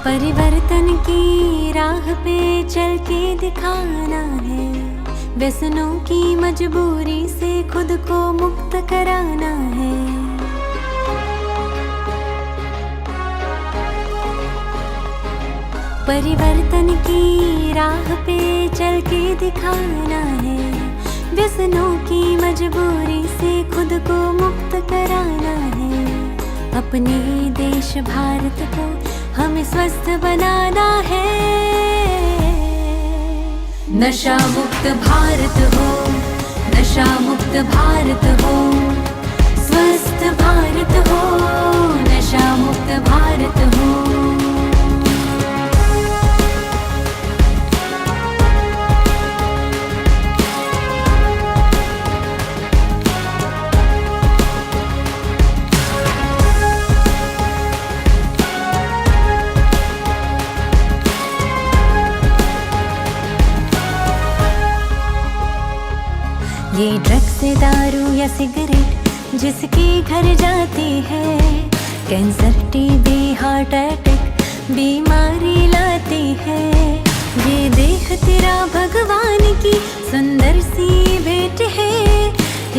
परिवर्तन की राह पे चल के दिखाना है, व्यसनों की मजबूरी से खुद को मुक्त कराना है। परिवर्तन की राह पे चल के दिखाना है, व्यसनों की मजबूरी से खुद को मुक्त कराना है। अपने देश भारत को हमें स्वस्थ बनाना है। नशा मुक्त भारत हो, नशा मुक्त भारत हो, स्वस्थ भारत हो, नशा मुक्त भारत हो। ये ड्रग्स से दारू या सिगरेट जिसके घर जाती है, कैंसर टीबी हार्ट अटैक बीमारी लाती है। ये देह तेरा भगवान की सुंदर सी भेंट है,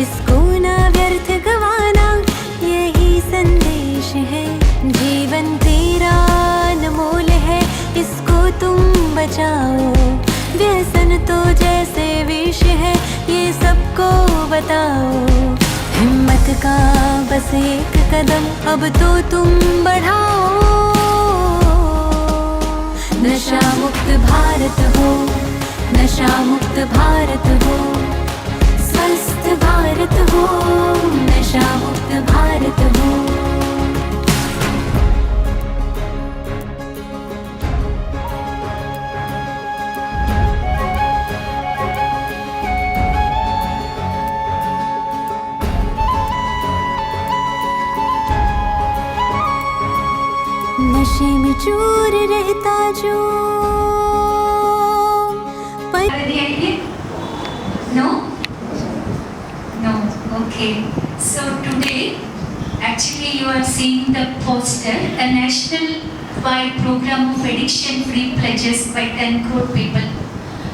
इसको ना व्यर्थ गवाना यही संदेश है। जीवन तेरा अनमोल है, इसको तुम बचाओ। व्यसन तो जैसे विष है, ये सबको बताओ। हिम्मत का बस एक कदम अब तो तुम बढ़ाओ। नशा मुक्त भारत हो, नशा मुक्त भारत हो, स्वस्थ भारत हो, नशा मुक्त भारत हो। नशे में चूर रहता जो No? No, okay. So today, actually you are seeing the poster, a national-wide program of addiction-free pledges by 10 crore people.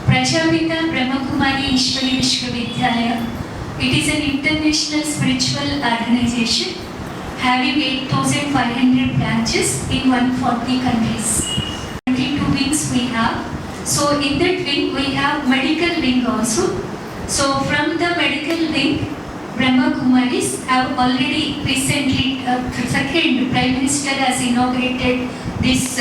Prajapita Brahmakumari Ishwari Vishwavidyalaya. It is an international spiritual organization having 8,500 branches in 140 countries. 22 wings we have. So in that wing we have medical wing also. So from the medical wing, Brahma Kumaris have already recently, second Prime Minister has inaugurated this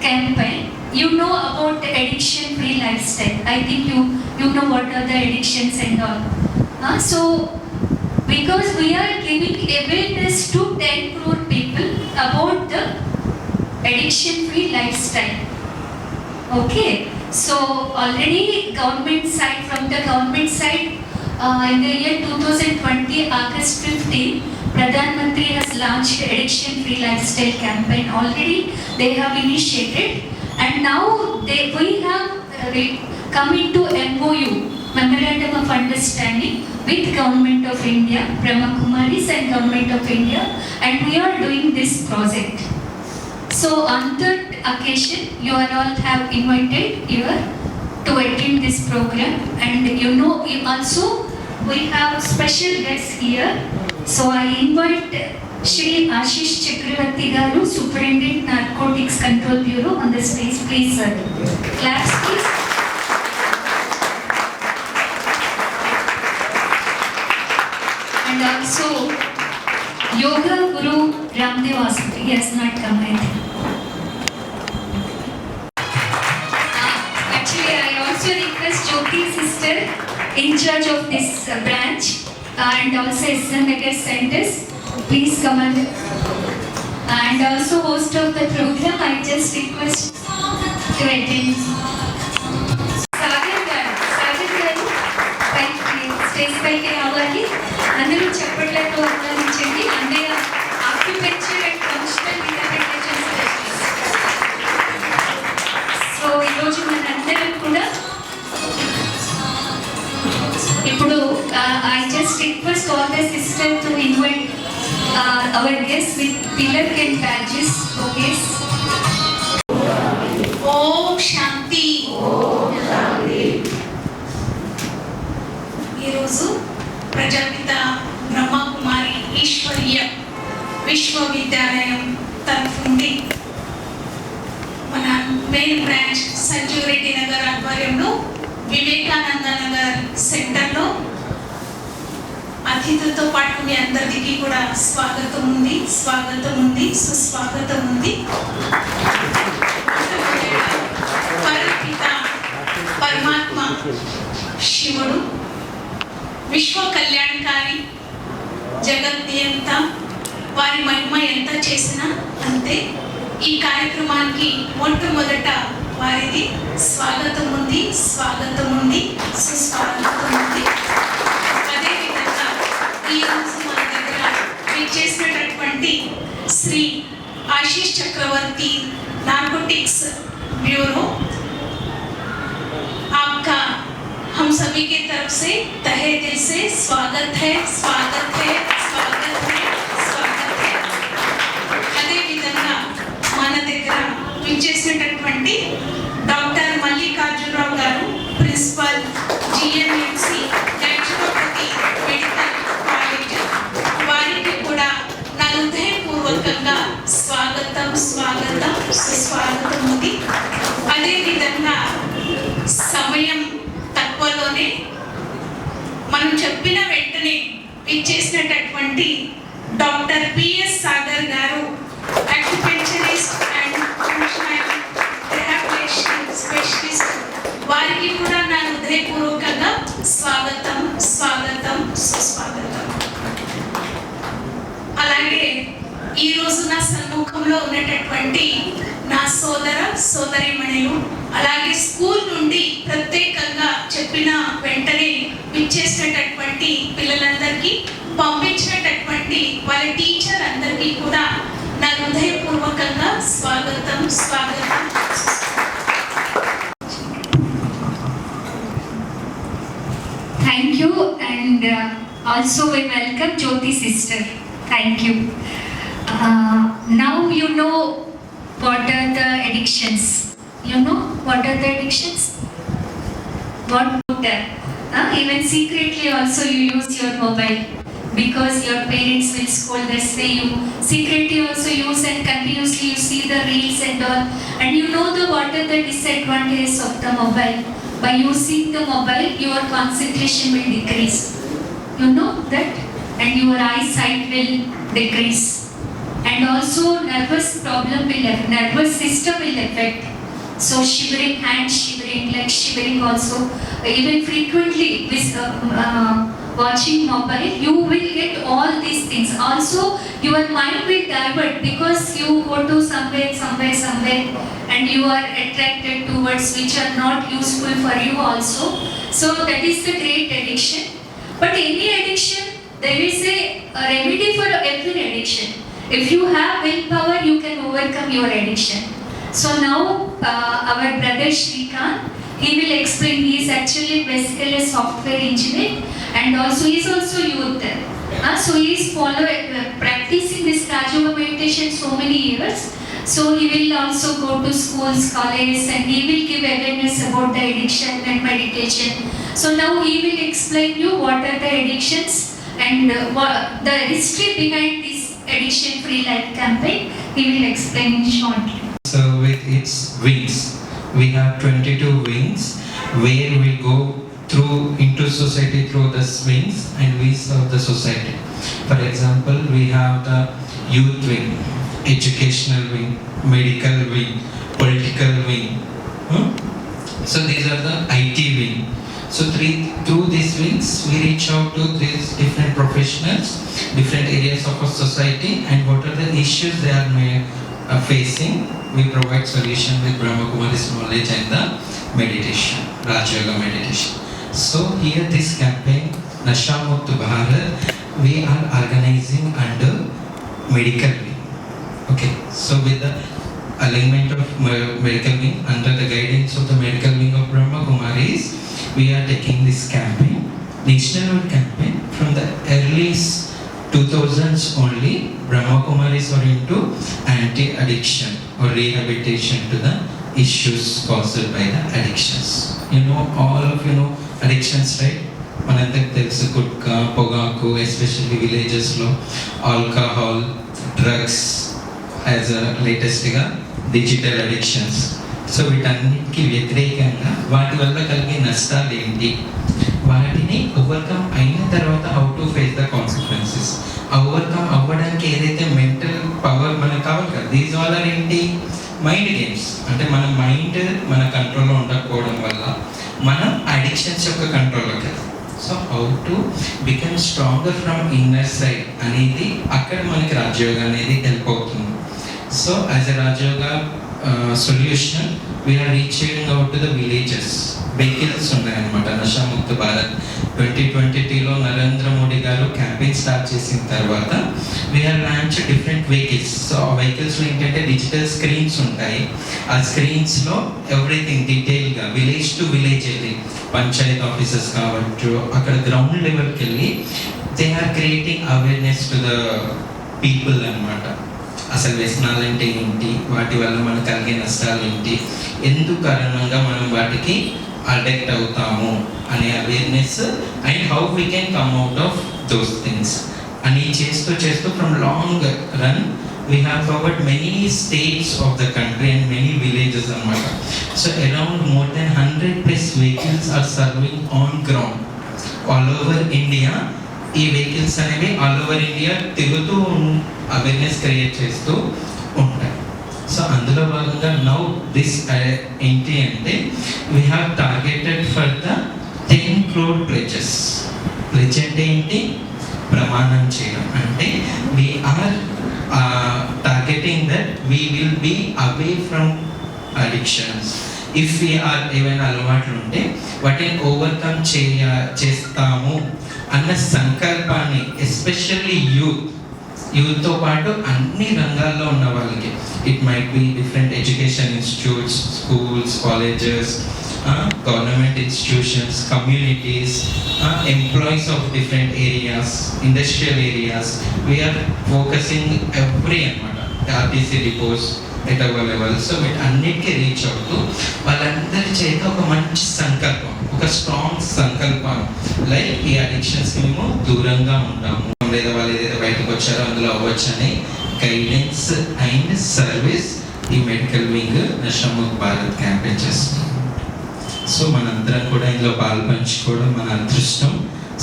campaign. You know about the addiction-free lifestyle. I think you know what are the addictions and all. So because we are giving awareness to 10 crore people about the addiction-free lifestyle. Okay, so already from the government side, in the year 2020, August 15, Pradhan Mantri has launched addiction-free lifestyle campaign. Already they have initiated, and now we have come into MOU, Memorandum of Understanding, with Government of India, Brahma Kumaris and Government of India, and we are doing this project. So on that occasion, you all have invited here to attend this program, and also we have special guests here. So I invite Shri Ashish Chakravarti Garu, Superintendent Narcotics Control Bureau, on the stage. Please, sir. Claps, please. And also Yoga Guru Ramdev Aswati, he has not come, I think. Actually, I also request Jyoti sister, in charge of this branch, and also SM Nagar centers, please come and also host of the program. I just request to attend. Stage పైకి రావాలి, అందరూ చప్పట్లతో ఆహ్వానించండి. అన్నయ్య acupuncture and functional rehabilitation specialist. So ఈరోజు మనందరం కూడా ఇప్పుడు I just request all the sisters to invite our guests with pillar and badges. Okay. Main branch Sanjeev Reddy Nagar ఆధ్వర్యంలో వివేకానంద నగర్ సెంటర్లో అతిథులతో పాటు మీ అందరికీ కూడా స్వాగతం ఉంది సుస్వాగతం ఉంది. పరపిత పరమాత్మ శివుడు విశ్వ కళ్యాణకారి, జగద్నియంత, వారి మహిమ ఎంత చేసినా అంతే. ఈ కార్యక్రమానికి మొట్టమొదట వారిది స్వాగతం ఉంది, సుస్వాగతం ఉంది. అదేవిధంగా ఈరోజు మన దగ్గర చేసినటువంటి శ్రీ ఆశీష్ చక్రవర్తి नारकोटिक्स ब्यूरो, आपका हम सभी की तरफ से तहे दिल से स्वागत है, स्वागत है, स्वागत है, स्वागत है. अदे विधंगा మన దగ్గర విచ్చేసినటువంటి డాక్టర్ మల్లికార్జునరావు గారు, ప్రిన్సిపల్ జిఎంఎంసి నేచురోపతి మెడికల్ కాలేజ్, వారికి కూడా నా హృదయపూర్వకంగా స్వాగతం సుస్వాగతం ఉంది. అదేవిధంగా సమయం తక్కువలోనే మనం చెప్పిన వెంటనే ఇచ్చేసినటువంటి డాక్టర్ పిఎస్ సాగర్ గారు, అక్యుపెంచరిస్ట్ అండ్ ఫంక్షనల్ రిహాబిలిటేషన్ స్పెషలిస్ట్, వారికి కూడా నా హృదయపూర్వకంగా స్వాగతం సుస్వాగతం. అలాగే ఈ రోజు నా సన్ముఖంలో ఉన్నటువంటి నా సోదరీమణులు, అలాగే స్కూల్ నుండి ప్రత్యేకంగా చెప్పిన వెంటనే ఇచ్చేసినటువంటి పిల్లలందరికీ, పంపించినటువంటి వాళ్ళ టీచర్ అందరికీ కూడా నా హృదయపూర్వకంగా స్వాగతం. Thank you, and also we welcome Jyoti sister. Thank you. Now you know what are the addictions. You know what are the addictions? What? Even secretly also you use your mobile because your parents will scold. That's why you secretly also use and continuously you see the reels and all. And you know what are the disadvantages of the mobile. By using the mobile, your concentration will decrease. You know that? And your eyesight will decrease. And also nervous system will affect. So shivering, hand shivering, leg shivering also. Even frequently with watching mobile, you will get all these things. Also your mind will divert because you go to somewhere and you are attracted towards which are not useful for you also. So that is the great addiction. But any addiction, there is a remedy for every addiction. If you have willpower, you can overcome your addiction. So now our brother Shrikant, he will explain. He is actually basically a software engineer and also he is also youth. So he is practicing this Raja Yoga meditation so many years. So he will also go to schools, colleges, and he will give awareness about the addiction and meditation. So now he will explain you what are the addictions and what the history behind this addiction free life campaign. He will explain shortly. So with its wings, we have 22 wings where we go through into society through the wings and we serve the society. For example, we have the youth wing, educational wing, medical wing, political wing. So these are the IT wing. So through these wings, we reach out to these different professionals, different areas of our society, and what are the issues they are facing. We provide solution with Brahma Kumari's knowledge and the meditation, Raja Yoga meditation. So here this campaign, Nasha Mukta Bharat, we are organizing under medical wing. Okay, so with the alignment of medical wing, under the guidance of the medical wing of Brahma Kumaris, we are taking this campaign, national campaign. From the early 2000s only, Brahma Kumaris are into anti-addiction or rehabilitation to the issues caused by the addictions. You know, all of you know addictions, right? Manandak there is a gutka, pogaku, especially villages lo, alcohol, drugs, as a latest digital addictions. So వీటన్నిటికీ వ్యతిరేకంగా వాటి వల్ల కలిగే నష్టాలు ఏంటి, వాటిని overcome అయిన తర్వాత how to face the consequences, overcome అవ్వడానికి ఏదైతే మెంటల్ పవర్ మనకు కావాలి కదా, దీస్ ఆల్ ఆర్ ఏంటి మైండ్ గేమ్స్. అంటే మన మైండ్ మన కంట్రోల్లో ఉండకపోవడం వల్ల మనం అడిక్షన్స్ యొక్క కంట్రోల్లో కదా. So how to become stronger from inner side అనేది అక్కడ మనకి రాజయోగా అనేది హెల్ప్ అవుతుంది. So as a Rajyoga solution we're reaching out to the villages. Vehicles ఉన్నాయన్నమాట. నషాముక్త భారత్ 2022లో నరేంద్ర మోడీ గారు క్యాంపెయిన్ స్టార్ట్ చేసిన తర్వాత we are launch different vehicles. So ఆ వెహికల్స్లో ఏంటంటే డిజిటల్ స్క్రీన్స్ ఉంటాయి. ఆ స్క్రీన్స్లో ఎవ్రీథింగ్ డీటెయిల్గా విలేజ్ టు విలేజ్ వెళ్ళి పంచాయత్ ఆఫీసెస్ కావచ్చు, అక్కడ గ్రౌండ్ లెవెల్కి వెళ్ళి they are creating awareness to the people అన్నమాట. అసలు వ్యసనాలు అంటే ఏంటి, వాటి వల్ల మనకు కలిగే నష్టాలు ఏంటి, ఎందుకు కారణంగా మనం వాటికి అడిక్ట్ అవుతాము అనే awareness and how we can come out of those things అని చేస్తూ from long run we have covered many states of the country and many villages అన్నమాట. So around more than 100+ vehicles are serving on ground all over India. ఈ vehicles అనేవి all over India తిరుగుతూ awareness create చేస్తూ ఉంటాయి. So అందులో భాగంగా now this ఏంటి అంటే we have targeted for the 10 crore pledges. ప్లెజ్ అంటే ఏంటి, ప్రమాణం చేయడం. అంటే we are targeting that we will be away from addictions. If we are ఏవైనా అలవాట్లు ఉంటే వాటిని ఓవర్కమ్ చేస్తాము అన్న సంకల్పాన్ని ఎస్పెషల్లీ యూత్తో పాటు అన్ని రంగాల్లో ఉన్న వాళ్ళకి, it might be different education institutes, schools, colleges, government institutions, communities, employees of different areas, industrial areas, we're focusing every అన్నమాట. RTC depots at our level. So వీటన్నిటికీ రీచ్ అవుతూ వాళ్ళందరి చేత ఒక మంచి సంకల్పం, ఒక స్ట్రాంగ్ సంకల్పం, లైక్ ఈ అడిక్షన్స్కి మేము దూరంగా ఉంటాము, లేదా వాళ్ళు ఏదైతే బయటకు వచ్చారో అందులో అవ్వచ్చని గైడెన్స్ అండ్ సర్వీస్ ఈ medical wing Nashamukt Bharat campaign చేస్తుంది. సో మనందరం కూడా ఇందులో పాల్పంచుకోవడం మన అదృష్టం.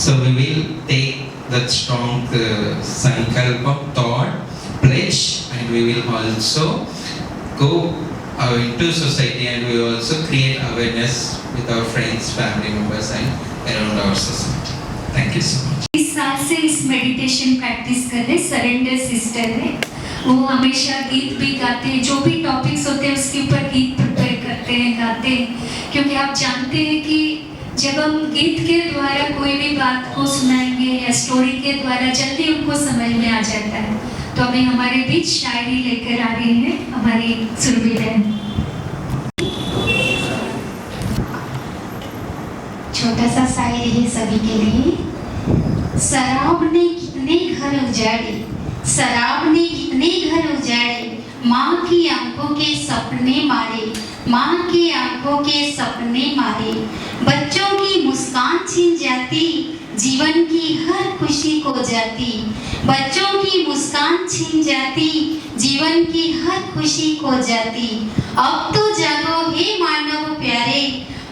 So we will take that strong సంకల్పం, thought, pledge, and we will also go into society and we will also create awareness with our friends, family members and around our society. Thank you so much. इस साल से इस meditation practice कर रहे surrender sister है, वो हमेशा गीत भी गाते हैं, जो भी टॉपिक्स होते हैं उसके ऊपर गीत प्रिपेयर करते हैं, गाते हैं, क्योंकि आप जानते हैं कि जब हम गीत के द्वारा कोई भी बात को सुनाएंगे या स्टोरी के द्वारा जल्दी उनको समझ में आ जाता है. तो अभी हमारे बीच शायरी लेकर आ रही है हमारी सुरभि बहन. छोटा सा शायरी है सभी के लिए. शराब ने कितने घर उजाड़े, शराब ने कितने घर उजाड़े, माँ की आंखों के सपने मारे, माँ की आंखों के सपने मारे. बच्चों की मुस्कान छीन जाती, जीवन की हर खुशी खो जाती. बच्चों की मुस्कान छीन जाती, जीवन की हर खुशी खो जाती. अब तो जागो हे मानव प्यारे,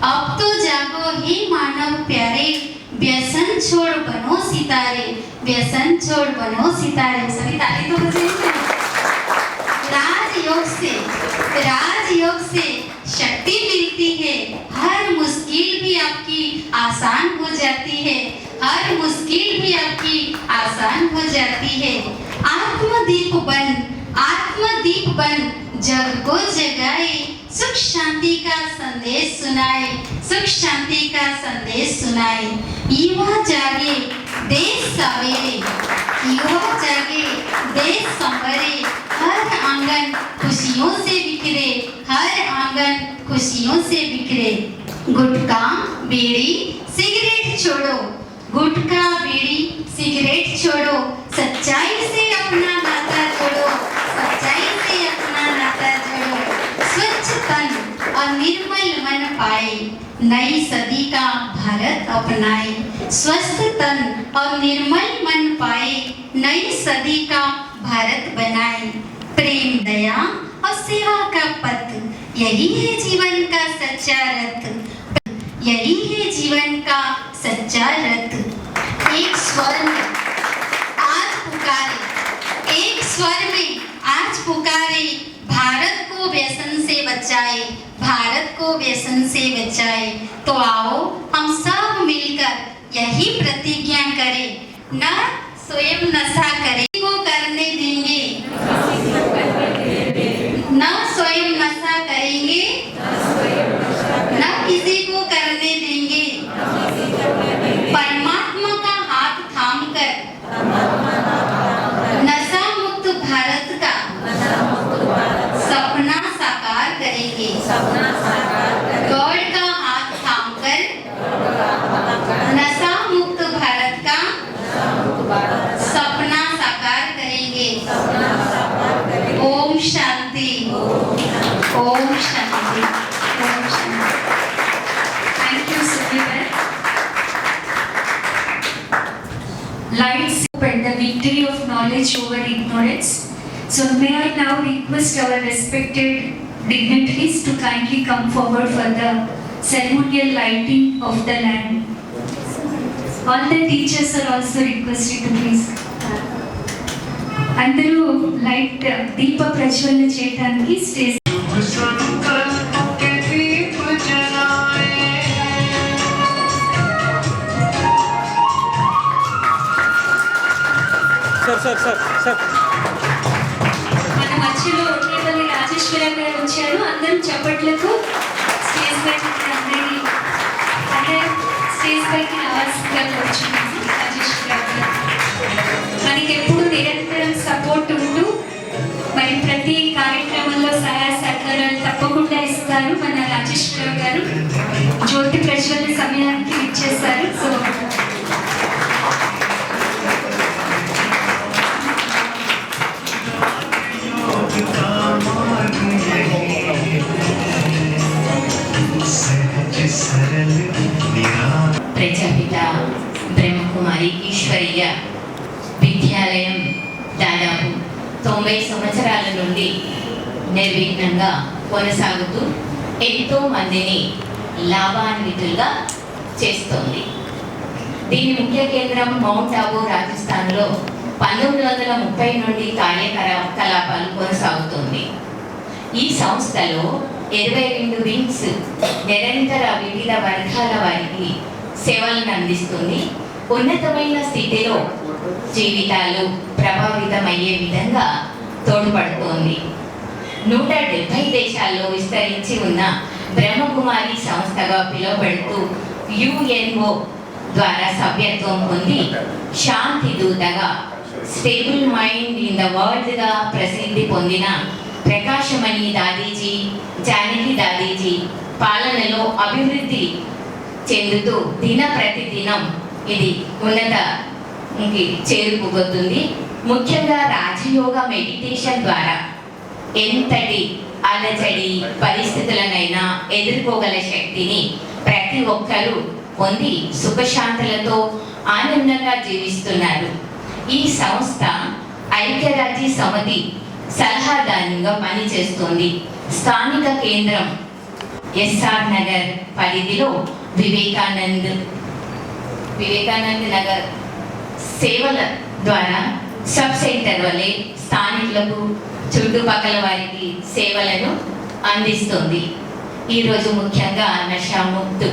अब तो जागो हे मानव प्यारे, व्यसन छोड़ बनो सितारे, व्यसन छोड़ बनो सितारे. सभी ताली तो बजाइए. राजयोग से शक्ति मिलती है, हर मुश्किल भी आपकी आसान हो जाती है, हर मुश्किल भी आपकी आसान हो जाती है. आत्मदीप बन जग को जगाए, सुख शांति का संदेश सुनाए, सुख शांति का संदेश सुनाए. युवा जागे देश सवेरे, युवा जागे देश संवरे, हर आंगन खुशियों से बिखरे, हर आंगन खुशियों से बिखरे. गुटखा बीड़ी सिगरेट छोड़ो, गुटखा बीड़ी सिगरेट छोड़ो, सच्चाई से अपना नाता जोड़ो, सच्चाई से अपना नाता जोड़ो. स्वच्छ तन और निर्मल मन पाए, नई सदी का भारत अपनाए. स्वस्थ तन और निर्मल मन पाए, नई सदी का भारत बनाए. प्रेम दया और सेवा का पथ यही है जीवन का सच्चा रथ, यही है जीवन का सच्चा रथ। एक स्वर में आज पुकारे, एक स्वर में आज पुकारे, भारत को व्यसन से बचाए, भारत को व्यसन से बचाए। तो आओ हम सब मिलकर यही प्रतिज्ञा करें, न स्वयं नशा करें को करने देंगे, न स्वयं नशा करेंगे, न किसी को करने देंगे। परमात्मा का हाथ थामकर नशा मुक्त भारत का सपना साकार करेंगे। गॉड का हाथ थामकर नशा मुक्त भारत का सपना साकार करेंगे। Om Shanti, Om Shanti, Om Shanti. Thank you, Sudhir. Lights and the victory of knowledge over ignorance. So may I now request our respected dignitaries to kindly come forward for the ceremonial lighting of the lamp. All the teachers are also requested to please. అందరూ light దీప ప్రజ్వలన చేయడానికి stage మన మధ్యలో ఉండేపల్లి రాజేశ్వరరావు గారు వచ్చారు. అందరూ చప్పట్లకు stage పైకి అందరినీ స్టేజ్ పైకి రావాల్సిందిగా వచ్చున్నాము. రాజేశ్వరరావు గారు మనకి ఎప్పుడు నిరంతరం సపోర్ట్ ఉంటూ మరి ప్రతి కార్యక్రమంలో సహాయ సహకారాలు తప్పకుండా ఇస్తారు. మన రాజేశ్వరరావు గారు జ్యోతి ప్రజ్వలన సమయానికి ఇచ్చేస్తారు. సో ప్రజాపిత బ్రహ్మకుమారి ఈశ్వరీయ విద్యాలయం దాదాపు 90 సంవత్సరాల నుండి నిర్విఘ్నంగా కొనసాగుతూ ఎంతో మందిని లాభాన్వితులుగా చేస్తోంది. దీని ముఖ్య కేంద్రం మౌంట్ ఆబూ రాజస్థాన్లో 1930 నుండి కార్యకలాపాలు కొనసాగుతుంది. ఈ సంస్థలో 22 వింగ్స్ నిరంతర వివిధ వర్గాల వారికి సేవలను అందిస్తుంది. ఉన్నతమైన స్థితిలో జీవితాలు ప్రభావితమయ్యే విధంగా తోడ్పడుతోంది. 170 దేశాల్లో విస్తరించి ఉన్న బ్రహ్మకుమారి సంస్థగా పిలువబడుతూ UNO ద్వారా సభ్యత్వం పొంది శాంతి దూతగా స్టేబుల్ మైండ్ ఇన్ ద వరల్డ్గా ప్రసిద్ధి పొందిన ప్రకాశమణి దాదీజీ, జానకి దాదీజీ పాలనలో అభివృద్ధి చెందుతూ దిన ప్రతిదినం ఇది ఉన్నతకి చేరుకుపోతుంది. ముఖ్యంగా రాజయోగ మెడిటేషన్ ద్వారా ఎంతటి అలజడి పరిస్థితులనైనా ఎదుర్కోగల శక్తిని ప్రతి ఒక్కరూ పొంది సుఖశాంతులతో ఆనందంగా జీవిస్తున్నారు. ఈ సంస్థ ఐక్యరాజ్య సమితి సలహాదారుగా పనిచేస్తుంది. స్థానిక కేంద్రం ఎస్ఆర్ నగర్ పరిధిలో వివేకానంద్ నగర్ సేవల ద్వారా సబ్ సెంటర్ వలె స్థానికులకు చుట్టుపక్కల వారికి సేవలను అందిస్తుంది. ఈరోజు ముఖ్యంగా నషాముక్త్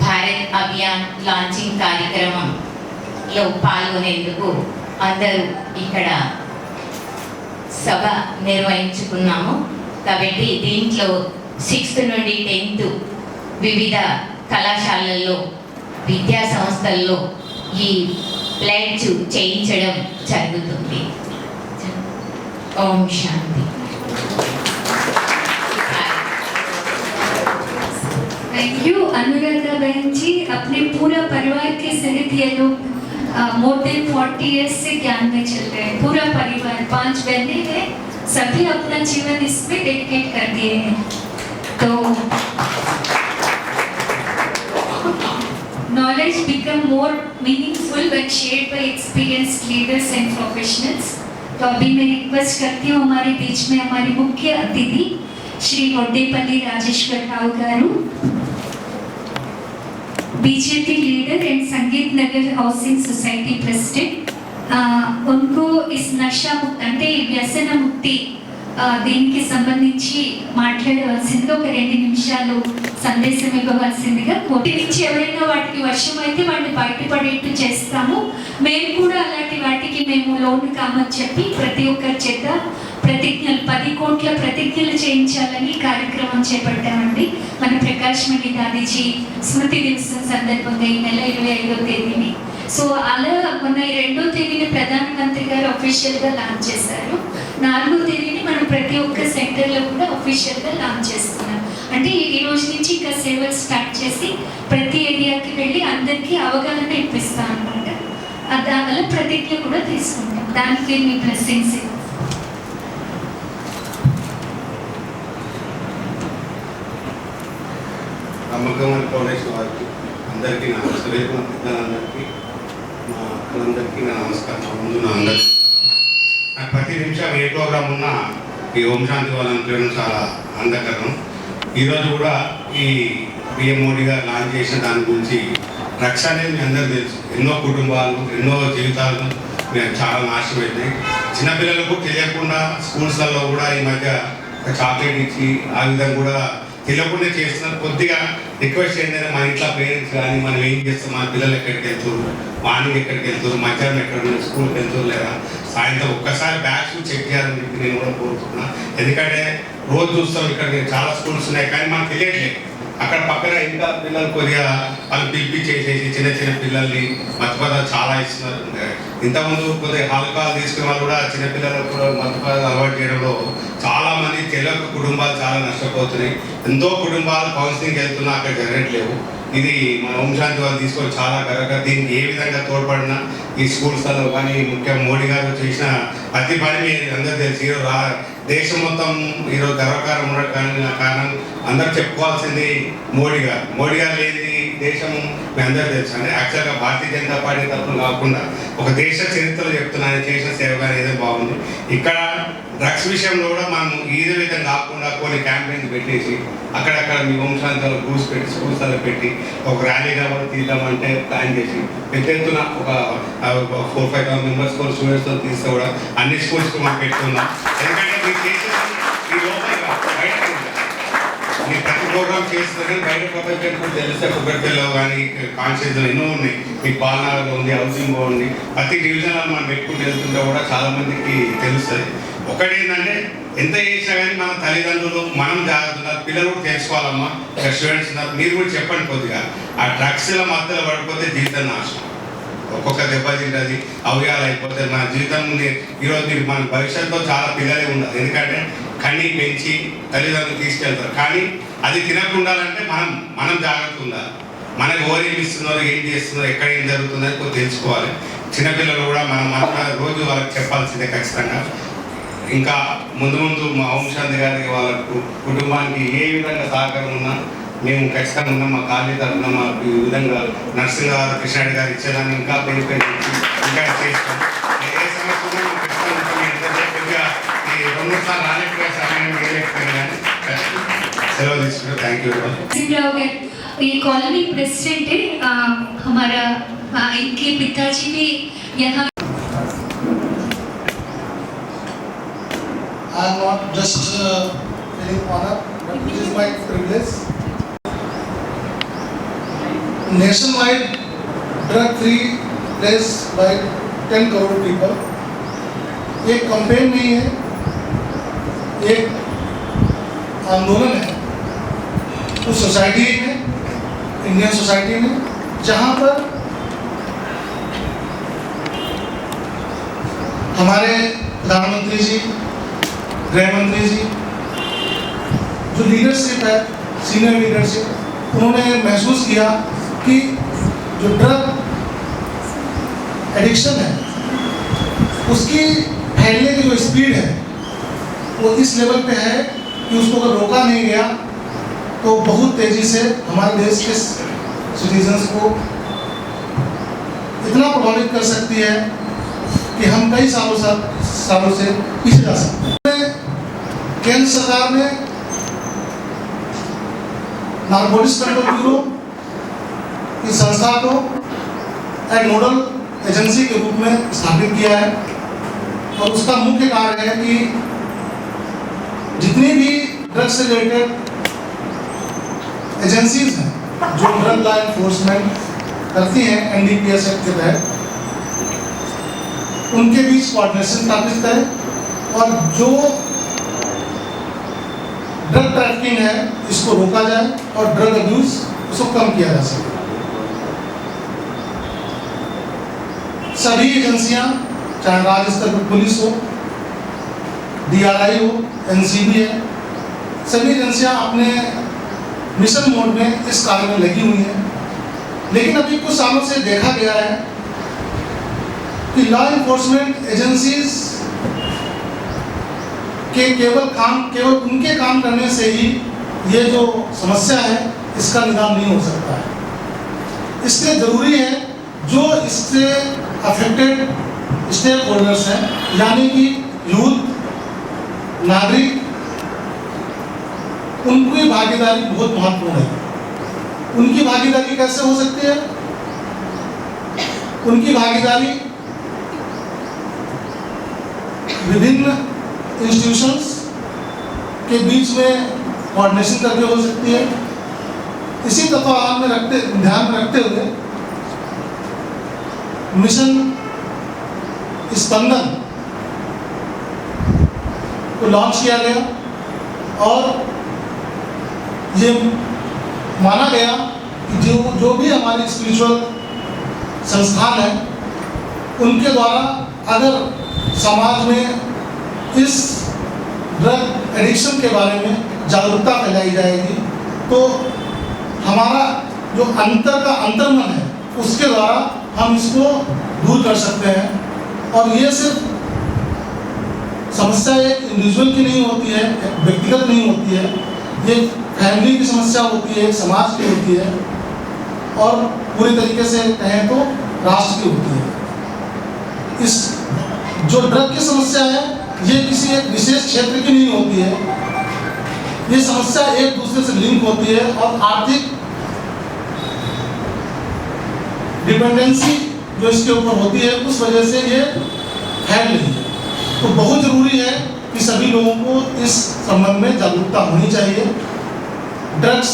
భారత్ అభియాన్ లాంచింగ్ కార్యక్రమంలో పాల్గొనేందుకు అందరూ ఇక్కడ సభ నిర్వహించుకున్నాము. కాబట్టి దీంట్లో 6th నుండి 10th వివిధ కళాశాలల్లో విద్యా సంస్థల్లో ఈ ప్లెడ్జ్ చేయించడం జరుగుతుంది. ओम शांति। थैंक यू अनुराधा बहन जी। अपने पूरा परिवार के सहित ये लोग मोर देन 40 years से ज्ञान में चल रहे हैं। पूरा परिवार 5 बहनें हैं, सभी अपना जीवन इसमें डेडिकेट कर दिए हैं। तो knowledge become more meaningful when shared by experienced leaders and professionals। तो अभी मैं रिक्वेस्ट करती हूँ हमारे बीच में हमारी मुख्य अतिथि श्री वोड्डेपल्ली राजेश्वरराव गारू, बीजेपी लीडर एंड संगीत नगर हाउसिंग सोसाइटी प्रेसिडेंट। उनको इस नशा मुक्त అంటే వ్యసన ముక్తి దీనికి సంబంధించి మాట్లాడవలసిందిగా ఒక 2 నిమిషాలు సందేశం ఇవ్వవలసిందిగా కోటించి ఎవరైనా వాటికి వర్షం అయితే వాటిని బయటపడేట్టు చేస్తాము. మేము కూడా అలాంటి వాటికి మేము లోన్ కామని చెప్పి ప్రతి ఒక్కరి చేత ప్రతిజ్ఞలు 10 కోట్ల ప్రతిజ్ఞలు చేయించాలని కార్యక్రమం చేపట్టామండి. మన ప్రకాష్ మణి దాదీజీ స్మృతి దివసం సందర్భంగా ఈ నెల 25వ తేదీని. సో అలా మొన్న 2వ తేదీని ప్రధానమంత్రి గారు అఫీషియల్గా లాంచ్ చేశారు. 4వ తేదీని మనం ప్రతి ఒక్క సెక్టర్లో కూడా అఫీషియల్గా లాంచ్ చేస్తున్నాం. అంటే ఈ రోజు నుంచి ఇంకా సేవలు స్టార్ట్ చేసి ప్రతి ఏరియాకి వెళ్ళి అందరికీ అవగాహన ఇప్పిస్తాం అనమాట. అలా ప్రతిజ్ఞ కూడా తీసుకుంటాం. దానికి మీ బ్లెస్సింగ్స్. నమ్మకమైన ఫౌండేషన్ వారికి అందరికీ నా పెద్దలందరికీ మా అక్కలందరికీ నా నమస్కారం. ముందు నా అందరికీ నాకు ప్రతి నిమిషం ఏ ప్రోగ్రాం ఉన్నా ఈ ఓం శాంతి వాళ్ళని చేయడం చాలా ఆనందకరం. ఈరోజు కూడా ఈ పిఎం మోడీ గారు లాంచ్ చేసిన దాని గురించి డ్రగ్స్ అనేది మీ అందరూ తెలుసు. ఎన్నో కుటుంబాలు ఎన్నో జీవితాలు చాలా నాశనం అవుతాయి. చిన్నపిల్లలకు తెలియకుండా స్కూల్స్లలో కూడా ఈ మధ్య చాక్లెట్ ఇచ్చి ఆ విధంగా కూడా తెలియకుండా చేస్తున్నారు. కొద్దిగా రిక్వెస్ట్ ఏంటంటే మన ఇంట్లో పేరెంట్స్ కానీ మనం ఏం చేస్తాం, మన పిల్లలు ఎక్కడికి వెళ్తారు, మార్నింగ్ ఎక్కడికి వెళ్తారు, మధ్యాహ్నం ఎక్కడ స్కూల్కి వెళ్తారు లేదా సాయంత్రం ఒక్కసారి బ్యాగ్స్ చెక్ చేయాలని చెప్పి నేను కూడా కోరుతున్నా. ఎందుకంటే రోజు చూస్తాం ఇక్కడ చాలా స్కూల్స్ ఉన్నాయి కానీ మనకు తెలియట్లేదు. అక్కడ పక్కన ఇంకా పిల్లలు కొద్దిగా వాళ్ళు పిలిపించేసేసి చిన్న చిన్న పిల్లల్ని మత్తుపదాలు చాలా ఇస్తున్నారు. ఇంతకుముందు కొద్దిగా ఆల్కహాల్ తీసుకునే వాళ్ళు కూడా చిన్నపిల్లలకు కూడా మత్తుపదాలు అలవాటు చేయడంలో చాలామంది తెలుగు కుటుంబాలు చాలా నష్టపోతున్నాయి. ఎంతో కుటుంబాలు కౌన్సిలింగ్ వెళ్తున్నా అక్కడ జరగట్లేవు. ఇది మన ఓం శాంతి వాళ్ళు తీసుకొని చాలా గర్వంగా దీనికి ఏ విధంగా తోడ్పడినా ఈ స్కూల్స్లో కానీ ముఖ్యంగా మోడీ గారు చేసిన ప్రతి పని మీరు అందరూ తెలిసి ఈరోజు దేశం మొత్తం ఈరోజు గర్వకారం ఉండడానికి కారణం అందరూ చెప్పుకోవాల్సింది మోడీ గారు. మోడీ గారు లేని దేశం మీ అందరూ తెలుసు. అంటే యాక్చువల్గా భారతీయ జనతా పార్టీ తరఫున కాకుండా ఒక దేశ చరిత్రలో చెప్తున్నాను చేసిన సేవ కానీ ఏదో బాగుంది. ఇక్కడ డ్రగ్స్ విషయంలో కూడా మనం ఇదే విధంగా కాకుండా కొన్ని క్యాంపెయిన్స్ పెట్టేసి అక్కడక్కడ మీ ఓం శాంతిలో గ్రూప్స్ పెట్టి స్కూల్స్లో పెట్టి ఒక ర్యాలీగా కూడా తీద్దామంటే ప్లాన్ చేసి పెద్ద ఎత్తున ఒక 4-5,000 మెంబర్స్ కూడా స్టూడెంట్స్తో తీస్తే కూడా అన్ని స్కూల్స్కి మనం పెట్టుకున్నాం. ఎందుకంటే మీరు చేసేది ఈ లోపల బయట మీరు ప్రతి ప్రోగ్రామ్ చేస్తున్నారు బయట ప్రపంచం కూడా తెలిస్తే కుక్కడిలో కానీ కాన్షియస్లో ఎన్నో ఉన్నాయి. మీకు పాలనలో ఉంది, హౌసింగ్ ఉంది, ప్రతి డివిజన్లో మనం పెట్టుకుంటూ వెళ్తుంటే కూడా చాలామందికి తెలుస్తుంది. ఒకటి ఏంటంటే ఎంత చేసినా కానీ మన తల్లిదండ్రులు మనం జాగ్రత్తగా పిల్లలు కూడా తెలుసుకోవాలమ్మా. స్టూడెంట్స్ ఉన్నారు మీరు కూడా చెప్పండి కొద్దిగా ఆ డ్రగ్స్లో మధ్యలో పడిపోతే జీవితం నాశనం. ఒక్కొక్క దెబ్బ తింటుంది, అవయాలు అయిపోతే మన జీవితం ఈరోజు మీరు మన భవిష్యత్తులో చాలా పిల్లలే ఉండదు. ఎందుకంటే కన్నీ పెంచి తల్లిదండ్రులు తీసుకెళ్తారు కానీ అది తినకుండాలంటే మనం జాగ్రత్త ఉండాలి. మనకు ఎవరు ఏమి ఇస్తున్నారు, ఏం చేస్తున్నారు, ఎక్కడ ఏం జరుగుతుందని కొంచెం తెలుసుకోవాలి. చిన్నపిల్లలు కూడా మనం రోజు వాళ్ళకి చెప్పాల్సిందే ఖచ్చితంగా. ఇంకా ముందు ముందు మా ఓం శాంతి గారికి వాళ్ళ కుటుంబానికి ఏ విధంగా సహకారం ఉన్నా మేము ఖచ్చితంగా ఉన్నాం. మా కాలనీ తరఫున మాకు ఈ విధంగా నర్సింగ్ గారు కృష్ణారెడ్డి గారు ఇచ్చేదాన్ని ఇంకా పెరిగి ఇంకా చేస్తాం. ఏ సమస్య ఉన్నా మేము ఖచ్చితంగా ఈ 2 సార్లు రాలేకపోయే సమయం వేయలేకపోయినా కానీ సెలవు తీసుకుంటే థ్యాంక్ యూ. ये कॉलोनी प्रेसिडेंट है हमारा, इनके पिताजी भी यहाँ. I am not just feeling honor, but it is my privilege. Nationwide, drug-free place by 10 crore people. ये campaign नहीं है, एक आंदोलन है उस सोसाइटी में, इंडियन सोसाइटी में, जहाँ पर हमारे प्रधानमंत्री जी, गृह मंत्री जी, जो लीडरशिप है, सीनियर लीडरशिप, उन्होंने महसूस किया कि जो ड्रग एडिक्शन है उसकी फैलने की जो स्पीड है वो इस लेवल पे है कि उसको अगर रोका नहीं गया तो बहुत तेज़ी से हमारे देश के सिटीजन्स को इतना प्रभावित कर सकती है कि हम कई सालों से पीछे जा सकते हैं। केंद्र सरकार ने नारकोटिक्स कंट्रोल ब्यूरो इस संस्था को एक नोडल एजेंसी के रूप में स्थापित किया है और उसका मुख्य कार्य है कि जितनी भी ड्रग्स से रिलेटेड एजेंसीज हैं जो ड्रग लॉ एनफोर्समेंट करती हैं NDPS एक्ट के तहत, उनके बीच कोऑर्डिनेशन स्थापित करें और जो ड्रग ट्रैफिकिंग है इसको रोका जाए और ड्रग अब्यूज उसको कम किया जा सके। सभी एजेंसियां, चाहे राज्य स्तर पर पुलिस हो, DRI हो, NCB है, सभी एजेंसियां अपने मिशन मोड में इस कार्य में लगी हुई हैं। लेकिन अभी कुछ सालों से देखा गया है कि लॉ एनफोर्समेंट एजेंसीज के केवल उनके काम करने से ही ये जो समस्या है इसका निदान नहीं हो सकता है। इसलिए जरूरी है जो इससे अफेक्टेड स्टेक होल्डर्स हैं, यानी कि यूथ, नागरिक, उनकी भागीदारी बहुत महत्वपूर्ण है। उनकी भागीदारी कैसे हो सकती है? उनकी भागीदारी विभिन्न इंस्टीट्यूशंस के बीच में कोऑर्डिनेशन करके हो सकती है। इसी तत्वाधान में ध्यान में रखते हुए मिशन स्पंदन को लॉन्च किया गया और ये माना गया कि जो भी हमारी स्पिरिचुअल संस्थान है उनके द्वारा अगर समाज में इस ड्रग एडिक्शन के बारे में जागरूकता फैलाई जाएगी तो हमारा जो अंतर्मन है उसके द्वारा हम इसको दूर कर सकते हैं। और ये सिर्फ समस्या एक इंडिविजुअल की नहीं होती है, एक व्यक्तिगत नहीं होती है, ये फैमिली की समस्या होती है, समाज की होती है और पूरी तरीके से कहें तो राष्ट्र की होती है। इस जो ड्रग की समस्या है ये किसी एक विशेष क्षेत्र की नहीं होती है, ये समस्या एक दूसरे से लिंक होती है और आर्थिक डिपेंडेंसी जो इसके ऊपर होती है उस वजह से ये फैल रही है। तो बहुत जरूरी है कि सभी लोगों को इस संबंध में जागरूकता होनी चाहिए। ड्रग्स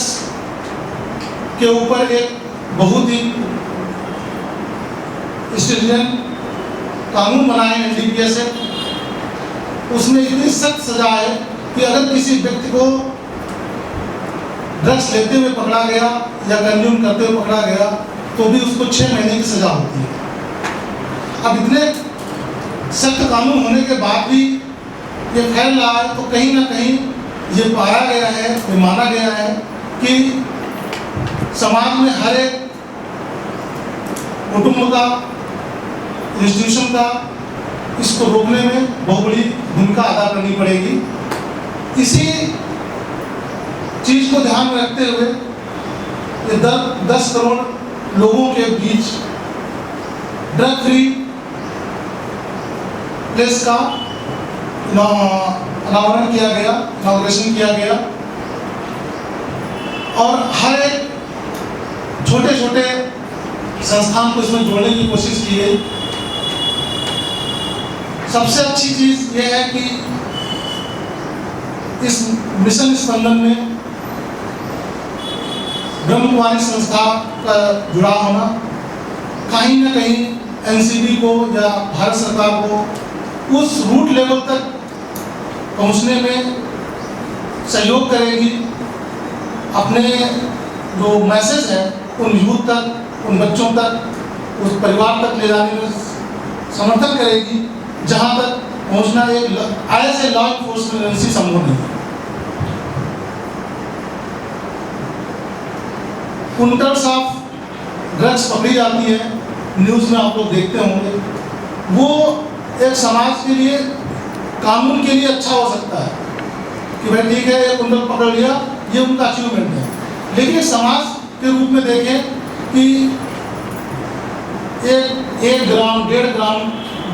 के ऊपर एक बहुत ही स्ट्रिक्ट कानून बनाए NDPS है, उसमें इतनी सख्त सजा है कि अगर किसी व्यक्ति को ड्रग्स लेते हुए पकड़ा गया या कंज्यूम करते हुए पकड़ा गया तो भी उसको 6 महीने की सजा होती है। अब इतने सख्त कानून होने के बाद भी ये फैल रहा है तो कहीं ना कहीं ये पाया गया है, ये माना गया है कि समाज में हर एक कुटुंब का, इंस्टीट्यूशन का इसको रोकने में बहुत बड़ी भूमिका अदा करनी पड़ेगी। इसी चीज को ध्यान में रखते हुए ये 10 करोड़ लोगों के बीच ड्रग फ्री प्लेस का अनावरण किया गया, इनॉग्रेशन किया गया और हर एक छोटे छोटे संस्थान को इसमें जोड़ने की कोशिश की गई। सबसे अच्छी चीज ये है कि इस मिशन स्पंदन में ब्रह्मकुमारी संस्था का जुड़ा होना कहीं ना कहीं NCB को या भारत सरकार को उस रूट लेवल तक पहुंचने में सहयोग करेगी। अपने जो मैसेज है उन यूथ तक, उन बच्चों तक, उस परिवार तक ले जाने में समर्थन करेगी जहां तक पहुंचना एक as a law enforcement agency संभव नहीं है। कुंटल्स ऑफ ड्रग्स पकड़ी जाती है, न्यूज़ में आप लोग देखते होंगे, वो एक समाज के लिए, कानून के लिए अच्छा हो सकता है कि भाई ठीक है ये कुंटल पकड़ लिया, ये उनका अचीवमेंट है। लेकिन समाज के रूप में देखें कि 1 ग्राम 1.5 ग्राम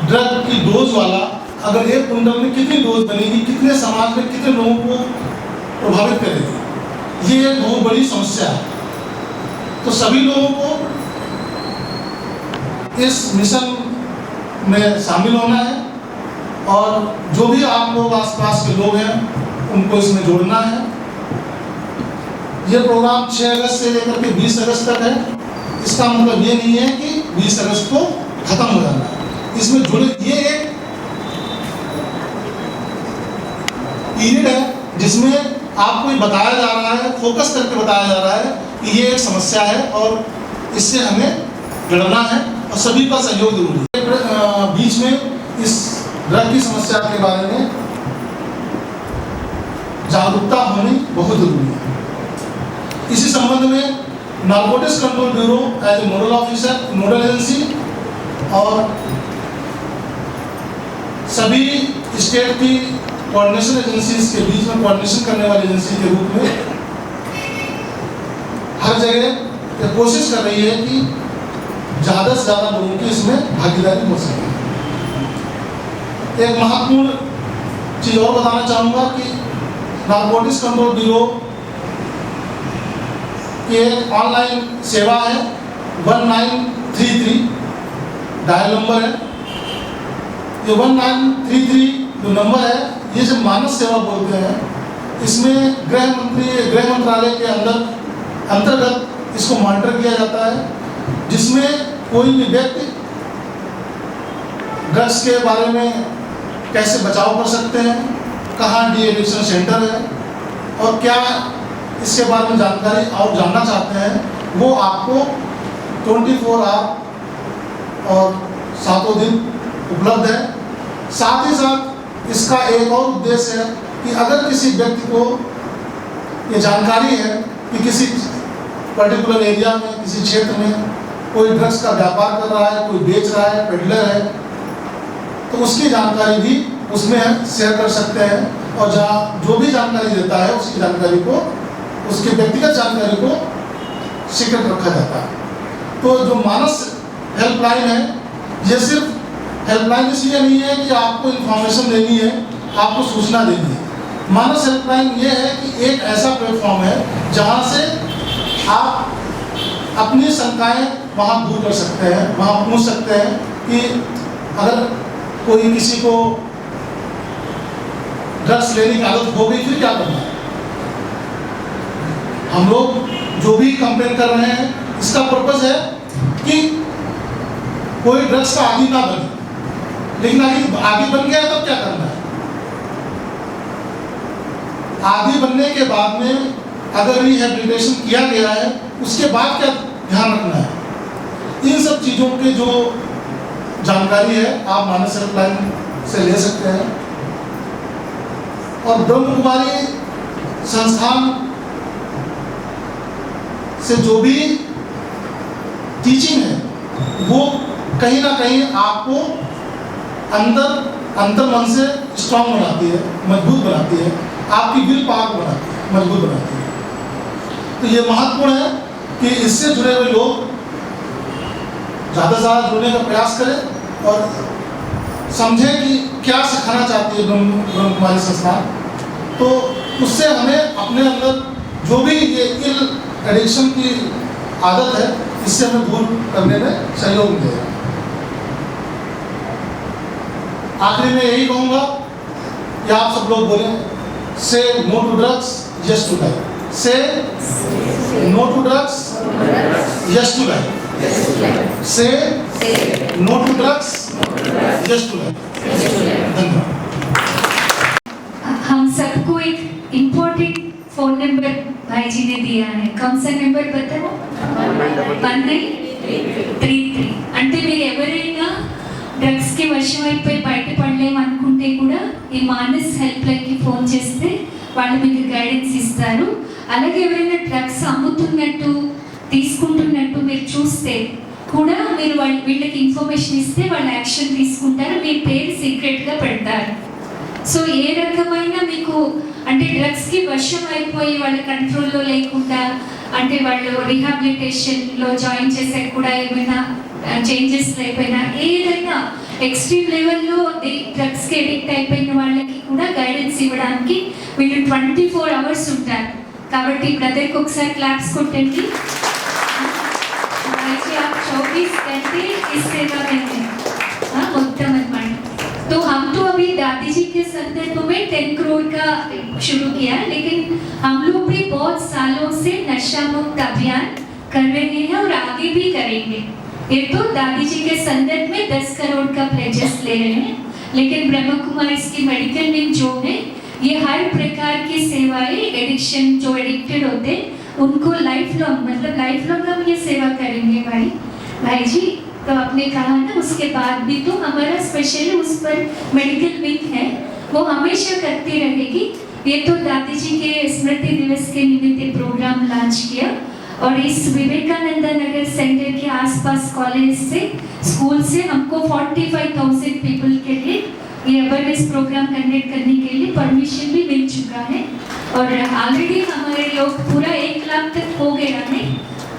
ड्रग की डोज वाला अगर एक कुंटल में कितनी डोज बनेगी, कितने समाज में कितने लोगों को प्रभावित करेगी। ये एक बहुत बड़ी समस्या है। तो सभी लोगों को इस मिशन में शामिल होना है और जो भी आप लोग आसपास के लोग हैं उनको इसमें जोड़ना है। ये प्रोग्राम 6 अगस्त से लेकर के 20 अगस्त तक है। इसका मतलब ये नहीं है कि 20 अगस्त को खत्म हो जाना है। इसमें जुड़े ये एक पीरियड है जिसमें आपको बताया जा रहा है, फोकस करके बताया जा रहा है कि ये एक समस्या है और इससे हमें लड़ना है और सभी का सहयोग जरूरी है। बीच में इस ड्रग की समस्या के बारे में जागरूकता होनी बहुत जरूरी है। इसी संबंध में narcotics control bureau as a nodal officer, nodal agency और सभी स्टेट की कोऑर्डिनेशन एजेंसीज के बीच में कोऑर्डिनेशन करने वाली एजेंसी के रूप में हर जगह ये कोशिश कर रही है कि ज़्यादा से ज़्यादा लोगों की इसमें भागीदारी हो सके। एक महत्वपूर्ण चीज़ और बताना चाहूँगा कि नारकोटिक्स कंट्रोल ब्यूरो की एक ऑनलाइन सेवा है 1933 डायल नंबर है। ये 1933 जो नंबर है ये जो मानव सेवा बोलते हैं, इसमें गृह मंत्रालय के अंतर्गत इसको मॉनिटर किया जाता है, जिसमें कोई भी व्यक्ति ड्रग्स के बारे में कैसे बचाव कर सकते हैं, कहाँ डी एडिक्शन सेंटर है और क्या इसके बारे में जानकारी और जानना चाहते हैं, वो आपको 24 आवर और 7 दिन उपलब्ध है। साथ ही साथ इसका एक और उद्देश्य है कि अगर किसी व्यक्ति को ये जानकारी है कि किसी पर्टिकुलर एरिया में, किसी क्षेत्र में कोई ड्रग्स का व्यापार कर रहा है, कोई बेच रहा है, पेडलर है, तो उसकी जानकारी भी उसमें शेयर कर सकते हैं और जहाँ जो भी जानकारी देता है उसकी जानकारी को, उसके व्यक्तिगत जानकारी को सीक्रेट रखा जाता है। तो जो मानस हेल्पलाइन है, ये सिर्फ हेल्पलाइन इसलिए नहीं है कि आपको इन्फॉर्मेशन देनी है, आपको सूचना देनी है। मानस हेल्पलाइन ये है कि एक ऐसा प्लेटफॉर्म है जहाँ से आप अपनी शंकाएं वहाँ दूर कर सकते हैं, वहाँ पूछ सकते हैं कि अगर कोई किसी को ड्रग्स लेने की आदत हो गई फिर क्या करना है। हम लोग जो भी कंप्लेन कर रहे हैं इसका पर्पस है कि कोई ड्रग्स का आदी ना बने, लेकिन आदी बन गया तब क्या करना है। आदी बनने के बाद में अगर रिहेबिलिटेशन किया गया है उसके बाद क्या ध्यान रखना है, इन सब चीज़ों के जो जानकारी है आप मानस हेल्पलाइन से ले सकते हैं। और ब्रह्म कुमारी संस्थान से जो भी टीचिंग है वो कहीं ना कहीं आपको अंतर मन से स्ट्रांग बनाती है, मजबूत बनाती है, आपकी विल पावर बनाती है, मजबूत बनाती है। तो ये महत्वपूर्ण है कि इससे जुड़े हुए लोग ज़्यादा से ज़्यादा जुड़ने का प्रयास करें और समझें कि क्या सिखाना चाहती है ब्रह्म कुमारी संस्थान। तो उससे हमें अपने अंदर जो भी ये इल एडिक्शन की आदत है इससे हमें दूर करने में सहयोग मिलेगा। आखिरी में यही कहूँगा कि आप सब लोग बोलें, say no to drugs, yes to life. Say no to drugs, yes to life. Say no to drugs, yes to life. धन्यवाद। हम सबको एक इम्पोर्टेंट फोन नंबर भाई जी ने दिया है, कौन सा नंबर बताओ? 1933। అంటే మీరు ఎవరైనా డ్రగ్స్ కి వశం అయిపోయి బయటపడలేము అనుకుంటే కూడా ఈ మానస్ హెల్ప్ లైన్ కి ఫోన్ చేస్తే వాళ్ళు మీకు గైడెన్స్ ఇస్తారు. అలాగే ఎవరైనా డ్రగ్స్ అమ్ముతున్నట్టు తీసుకుంటున్నట్టు మీరు చూస్తే కూడా మీరు వీళ్ళకి ఇన్ఫర్మేషన్ ఇస్తే వాళ్ళు యాక్షన్ తీసుకుంటారు, మీ పేరు సీక్రెట్గా పెడతారు. సో ఏ రకమైన మీకు అంటే డ్రగ్స్కి వశం అయిపోయి వాళ్ళ కంట్రోల్లో లేకుండా అంటే వాళ్ళు రీహాబిలిటేషన్లో జాయిన్ చేసే కూడా ఏమైనా చేంజెస్ లేకపోయినా ఏదైనా ఎక్స్ట్రీమ్ లెవెల్లో డ్రగ్స్కి ఎడిక్ట్ అయిపోయిన వాళ్ళకి కూడా గైడెన్స్ ఇవ్వడానికి వీళ్ళు 24 hours ఉంటారు. కాబట్టి బ్రదర్కి ఒకసారి క్లాప్స్ కొట్టండి. आप 24 घंटे इस सेवा में हैं, उत्तम अनुमान. तो हम तो अभी दादी जी के संदर्भ में 10 करोड़ का शुरू किया, लेकिन हम लोग भी बहुत सालों से नशा मुक्त अभियान कर रहे हैं और आगे भी करेंगे. ये तो दादी जी के संदर्भ में 10 करोड़ का प्लेजेस ले रहे हैं, लेकिन ब्रह्म कुमारीज की मेडिकल विंग जो है ये हर प्रकार की सेवाएं एडिक्शन जो एडिक्टेड होते हैं उनको लाइफ लॉन्ग, मतलब लाइफ लॉन्ग हम ये सेवा करेंगे भाई जी. तो आपने कहा ना उसके बाद भी तो हमारा स्पेशली उस पर मेडिकल विंग है, वो हमेशा करती रहेगी. ये तो दादी जी के स्मृति दिवस के निमित्त प्रोग्राम लॉन्च किया और इस विवेकानंद नगर सेंटर के आसपास कॉलेज से स्कूल से हमको 45,000 पीपल के लिए ये अवेयरनेस प्रोग्राम कंडक्ट करने के लिए परमिशन भी मिल चुका है और ऑलरेडी हमारे लोग पूरा 1 लाख तक हो गया है.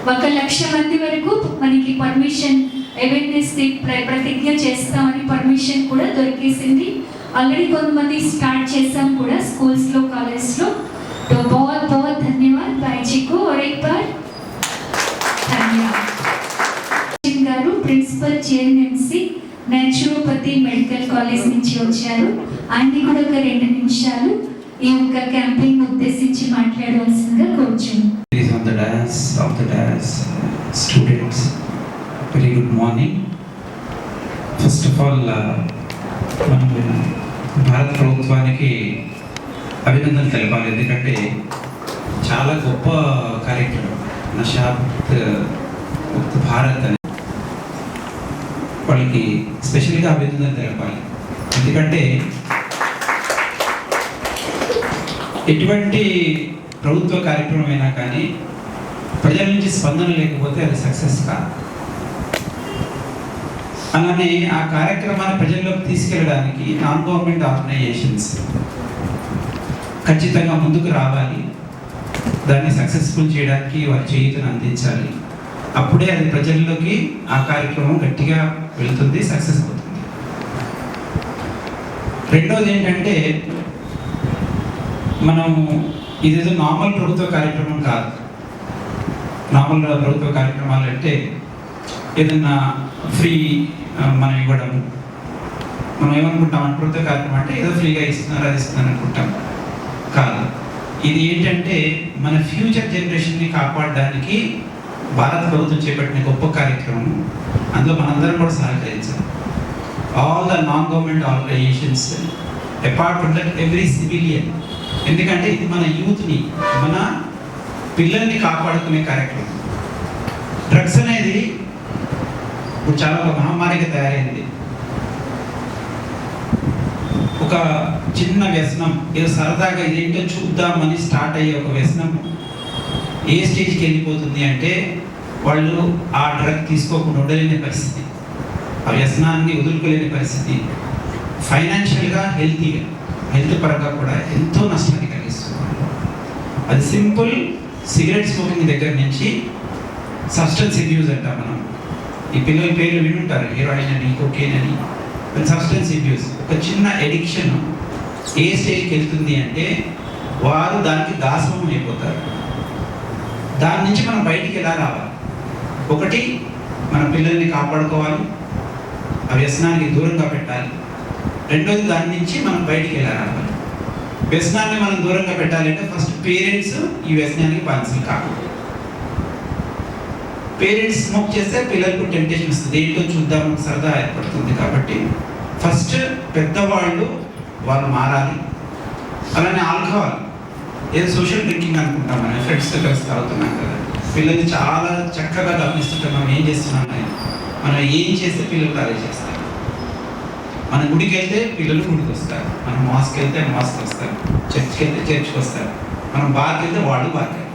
1,00,000 మంది వరకు మనకి పర్మిషన్ అవేర్నెస్ ప్రతిజ్ఞ చేస్తామని పర్మిషన్ కూడా దొరికేసింది. ఆల్రెడీ కొంతమంది స్టార్ట్ చేసాం కూడా స్కూల్స్ లో కాలేజ్ లో. तो बहुत बहुत धन्यवाद भाई जी को और एक बार धन्यवाद. గారు ప్రిన్సిపల్ జేఎన్ఎంసి నేచురోపతి మెడికల్ కాలేజ్ నుంచి వచ్చారు. ఆయన్ని కూడా ఒక 2 నిమిషాలు ఈ యొక్క క్యాంపెయిన్ ఉద్దేశించి మాట్లాడవలసిందిగా కోరుచున్నాను. On the dais, students, very good morning. First of all, మనం భారత ప్రభుత్వానికి అభినందనలు తెలపాలి. ఎందుకంటే చాలా గొప్ప కార్యక్రమం నషాముక్త భారత్ అని వాళ్ళకి స్పెషల్గా అభినందనలు తెలపాలి. ఎందుకంటే ఎటువంటి ప్రభుత్వ కార్యక్రమం అయినా కానీ ప్రజల నుంచి స్పందన లేకపోతే అది సక్సెస్ కాదు. అలానే ఆ కార్యక్రమాన్ని ప్రజల్లోకి తీసుకెళ్ళడానికి నాన్ గవర్నమెంట్ ఆర్గనైజేషన్స్ ఖచ్చితంగా ముందుకు రావాలి. దాన్ని సక్సెస్ఫుల్ చేయడానికి వారి చేయూతను అందించాలి. అప్పుడే అది ప్రజల్లోకి ఆ కార్యక్రమం గట్టిగా వెళ్తుంది, సక్సెస్ అవుతుంది. రెండోది ఏంటంటే మనం ఇదేదో నార్మల్ ప్రభుత్వ కార్యక్రమం కాదు. నార్మల్ ప్రభుత్వ కార్యక్రమాలు అంటే ఏదన్నా ఫ్రీ మనం ఇవ్వడం, మనం ఏమనుకుంటాం ప్రభుత్వ కార్యక్రమం అంటే ఏదో ఫ్రీగా ఇస్తున్నారు అది ఇస్తున్నారు అనుకుంటాం. కాదు, ఇది ఏంటంటే మన ఫ్యూచర్ జనరేషన్ని కాపాడడానికి భారత ప్రభుత్వం చేపట్టిన గొప్ప కార్యక్రమం. అందులో మనందరం కూడా సహకరించాలి. All the non government organisations apart from that every civilian. ఎందుకంటే ఇది మన యూత్ని, మన పిల్లల్ని కాపాడుకునే కార్యక్రమం. డ్రగ్స్ అనేది ఇప్పుడు చాలా ఒక మహమ్మారిగా తయారైంది. ఒక చిన్న వ్యసనం, ఏదో సరదాగా ఇదేంటో చూద్దామని స్టార్ట్ అయ్యే ఒక వ్యసనం ఏ స్టేజ్కి వెళ్ళిపోతుంది అంటే వాళ్ళు ఆ డ్రగ్ తీసుకోకుండా ఉండలేని పరిస్థితి, ఆ వ్యసనాన్ని వదులుకోలేని పరిస్థితి. ఫైనాన్షియల్గా హెల్త్ పరంగా కూడా ఎంతో నష్టాన్ని కలిగిస్తుంది. అది సింపుల్ సిగరెట్ స్మోకింగ్ దగ్గర నుంచి సబ్స్టెన్స్ అబ్యూస్ అంటాం మనం. ఈ పిల్లల పేర్లు వినుంటారు, హీరోయిన్ అని, కోకేన్ అని. సబ్స్టెన్స్ అబ్యూస్ ఒక చిన్న ఎడిక్షన్ ఏ స్టేజ్కి వెళ్తుంది అంటే వారు దానికి దాసమం అయిపోతారు. దాని నుంచి మనం బయటికి ఎలా రావాలి? ఒకటి, మన పిల్లల్ని కాపాడుకోవాలి, ఆ వ్యసనానికి దూరంగా పెట్టాలి. రెండోది, దాని నుంచి మనం బయటికి ఎలా రావాలి? వ్యసనాన్ని మనం దూరంగా పెట్టాలంటే ఫస్ట్ పేరెంట్స్ ఈ వ్యసనానికి బానిసలు కాకూడదు. పేరెంట్స్ స్మోక్ చేస్తే పిల్లలకు టెంప్టేషన్ వస్తుంది, ఏంటో చూద్దామని సరదా ఏర్పడుతుంది. కాబట్టి ఫస్ట్ పెద్దవాళ్ళు వాళ్ళు మారాలి. అలానే ఆల్కహాల్ ఏదో సోషల్ డ్రింకింగ్ అనుకుంటాం, మనం ఫ్రెండ్స్తో కలిసి తాగుతున్నాం కదా. పిల్లల్ని చాలా చక్కగా గమనిస్తుంటాం మనం ఏం చేస్తున్నాం అని. మనం ఏం చేస్తే పిల్లలు తాగే చేస్తారు. మన గుడికి వెళ్తే పిల్లలు గుడికి వస్తారు, మనం మాస్కి వెళ్తే మాస్క్ వస్తారు, చర్చ్కి వెళ్తే చర్చ్కి వస్తారు, మనం బార్కి వెళ్తే వాళ్ళు బార్కి వెళ్తారు.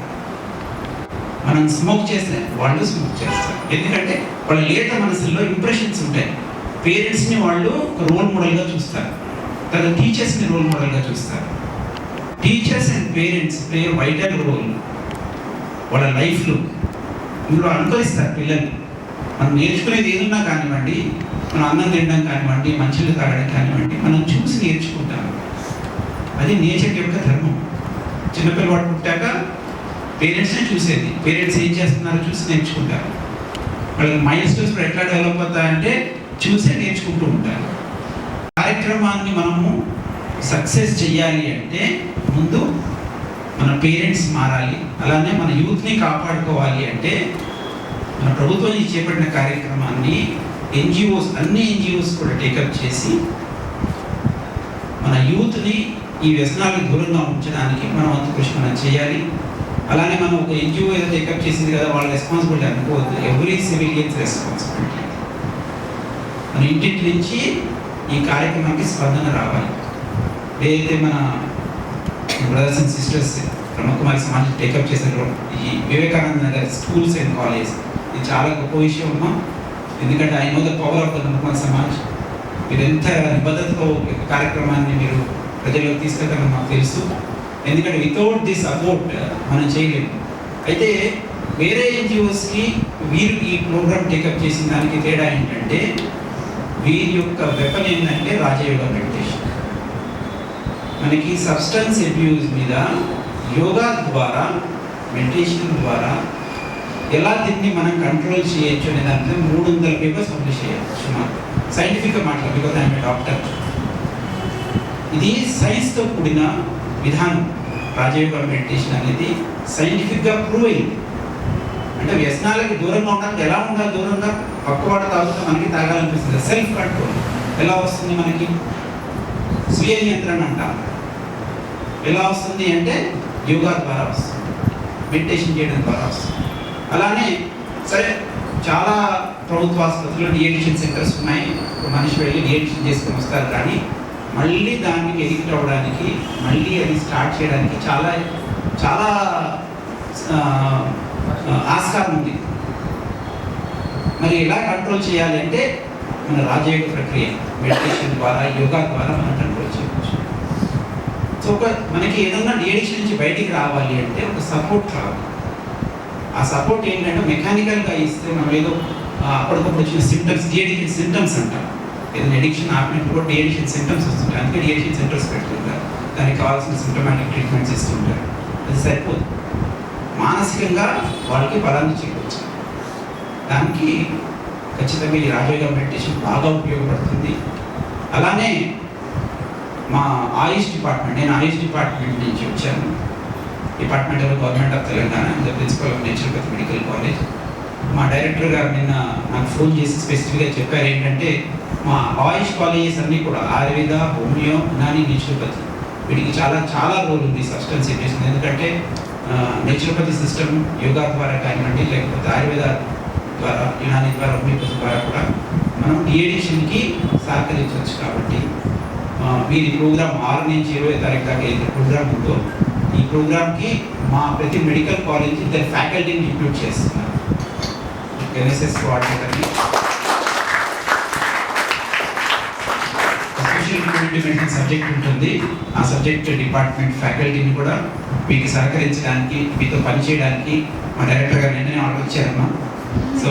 మనం స్మోక్ చేస్తే వాళ్ళు స్మోక్ చేస్తారు. ఎందుకంటే వాళ్ళ లేత మనసుల్లో ఇంప్రెషన్స్ ఉంటాయి. పేరెంట్స్ని వాళ్ళు ఒక రోల్ మోడల్గా చూస్తారు, తర్వాత టీచర్స్ని రోల్ మోడల్గా చూస్తారు. Teachers and parents play vital role వాళ్ళ లైఫ్లో. ఇందులో అనుకరిస్తారు పిల్లలు. మనం నేర్చుకునేది ఏదున్నా కానివ్వండి, మనం అన్నం తినడం కానివ్వండి, మంచిలు తాగడం కానివ్వండి, మనం చూసి నేర్చుకుంటాం. అది నేచర్ యొక్క ధర్మం. చిన్నపిల్లవాడు పుట్టాక పేరెంట్స్నే చూసేది. పేరెంట్స్ ఏం చేస్తున్నారో చూసి నేర్చుకుంటారు. వాళ్ళకి మైండ్ స్టోన్స్ కూడా ఎట్లా డెవలప్ అవుతాయంటే చూసే నేర్చుకుంటూ ఉంటారు. కార్యక్రమాన్ని మనము సక్సెస్ చేయాలి అంటే ముందు మన పేరెంట్స్ మారాలి. అలానే మన యూత్ని కాపాడుకోవాలి అంటే మన ప్రభుత్వం చేపట్టిన కార్యక్రమాన్ని ఎన్జిఓస్, అన్ని ఎన్జిఓస్ కూడా టేకప్ చేసి మన యూత్ని ఈ వ్యసనాలకు దూరంగా ఉంచడానికి మనం అంత కృషి మనం చేయాలి. అలానే మనం ఒక ఎన్జిఓ ఏదో టేకప్ చేసింది కదా, వాళ్ళ రెస్పాన్సిబిలిటీ అనుకోవద్దు. Every civilians responsibility. మన ఇంటింటి నుంచి ఈ కార్యక్రమానికి స్పందన రావాలి. ఏదైతే మన బ్రదర్స్ అండ్ సిస్టర్స్ బ్రహ్మకుమారి సమాజం టేకప్ చేసిన ఈ Vivekananda Nagar schools and college, ఇది చాలా గొప్ప విషయం అమ్మా. ఎందుకంటే I know the power of the Brahma Kumari Samaj. మీరు ఎంత నిబద్ధతతో కార్యక్రమాన్ని మీరు ప్రజలకు తీసుకెళ్తారని మాకు తెలుసు. ఎందుకంటే వితౌట్ దిస్ సపోర్ట్ మనం చేయలేము. అయితే వేరే ఎన్జిఓస్కి వీరు ఈ ప్రోగ్రామ్ టేకప్ చేసిన దానికి తేడా ఏంటంటే వీరి యొక్క వెపన్ ఏంటంటే రాజయోగ మెడిటేషన్. మనకి సబ్స్టెన్స్ అబ్యూస్ మీద యోగా ద్వారా, మెడిటేషన్ ద్వారా ఎలా దీన్ని మనం కంట్రోల్ చేయొచ్చు అనే దాని మీద 300 పేపర్స్ పబ్లిష్ చేయొచ్చు. సైంటిఫిక్గా మాట్లాడాలి, బికాజ్ ఐఎమ్ ఏ డాక్టర్. ఇది సైన్స్తో కూడిన విధానం. రాజయోగ మెడిటేషన్ అనేది సైంటిఫిక్గా ప్రూవ్ అయింది. అంటే వ్యసనాలకి దూరంగా ఉండడానికి ఎలా ఉండాలి? దూరంగా పక్కవాడు తాగుతా మనకి తాగాలనిపిస్తుంది. సెల్ఫ్ కంట్రోల్ ఎలా వస్తుంది? మనకి స్వీయ నియంత్రణ అంటాం. ఎలా వస్తుంది అంటే యోగా ద్వారా వస్తుంది, మెడిటేషన్ చేయడం ద్వారా వస్తుంది. అలానే సరే, చాలా ప్రభుత్వ ఆసుపత్రుల్లో డిఎడిషన్ సెంటర్స్ ఉన్నాయి. మనిషి వెళ్ళి డిఎడిషన్ చేసుకొని వస్తారు, కానీ మళ్ళీ దానికి ఎడిక్ట్ అవ్వడానికి, మళ్ళీ అది స్టార్ట్ చేయడానికి చాలా చాలా ఆస్కారం ఉంది. మరి ఎలా కంట్రోల్ చేయాలి అంటే మన రాజయోగ ప్రక్రియ, మెడిటేషన్ ద్వారా, యోగా ద్వారా మనం కంట్రోల్ చేయవచ్చు. సో మనకి ఏదన్నా డిఎడిక్షన్ నుంచి బయటికి రావాలి అంటే ఒక సపోర్ట్ కావాలి. ఆ సపోర్ట్ ఏంటంటే మెకానికల్గా ఇస్తే మనం ఏదో అప్పటికప్పుడు వచ్చిన సిమ్టమ్స్, డిఎడిక్షన్ సిమ్టమ్స్ అంటాం. ఏదైనా ఎడిక్షన్ ఆపినప్పుడు కూడా డిఎడిక్షన్ సిమ్టమ్స్ వస్తుంటాయి. అందుకే డిఎడిక్షన్ సెంటర్స్ పెడుతుంటారు, దానికి కావాల్సిన సిమ్టమాటిక్ ట్రీట్మెంట్స్ ఇస్తుంటారు. అది సరిపోదు. మానసికంగా వాళ్ళకి బలాన్ని చేయవచ్చు. దానికి ఖచ్చితంగా ఈ రాజయోగ మెడిటేషన్ బాగా ఉపయోగపడుతుంది. అలానే మా ఆయుష్ డిపార్ట్మెంట్, నేను ఆయుష్ డిపార్ట్మెంట్ నుంచి వచ్చాను. Department of government of Telangana, the principal of naturopathy medical college. మా డైరెక్టర్ గారు నిన్న నాకు ఫోన్ చేసి స్పెసిఫిక్గా చెప్పారు ఏంటంటే మా ఆయుష్ కాలేజెస్ అన్నీ కూడా ఆయుర్వేద, హోమియో, యునాని, నేచురోపతి, వీటికి చాలా చాలా రోల్ ఉంది సబ్స్టెన్స్ అబ్యూస్. ఎందుకంటే నేచురోపతి సిస్టమ్ యోగా ద్వారా కానివ్వండి, లేకపోతే ఆయుర్వేద ద్వారా, యునాని ద్వారా, హోమియోపతి ద్వారా కూడా మనం డిఎడిషన్కి సహకరించవచ్చు. కాబట్టి వీరి ప్రోగ్రామ్ 6 నుంచి 20 తారీఖు దాకా ఏదైతే ప్రోగ్రామ్ ఉందో ఈ ప్రోగ్రామ్కి మా ప్రతి మెడికల్ కాలేజ్ ఇద్దరు ఫ్యాకల్టీని రిక్రూట్ చేస్తున్నారు. ఎన్ఎస్ఎస్ కోఆర్డినేటర్ని, సోషల్ కమ్యూనిటీ మెడిసిన్ సబ్జెక్ట్ ఉంటుంది. ఆ సబ్జెక్ట్ డిపార్ట్మెంట్ ఫ్యాకల్టీని కూడా మీకు సహకరించడానికి, మీతో పనిచేయడానికి మా డైరెక్టర్ గారు నిన్ననే ఆర్డర్ ఇచ్చారమ్మా. సో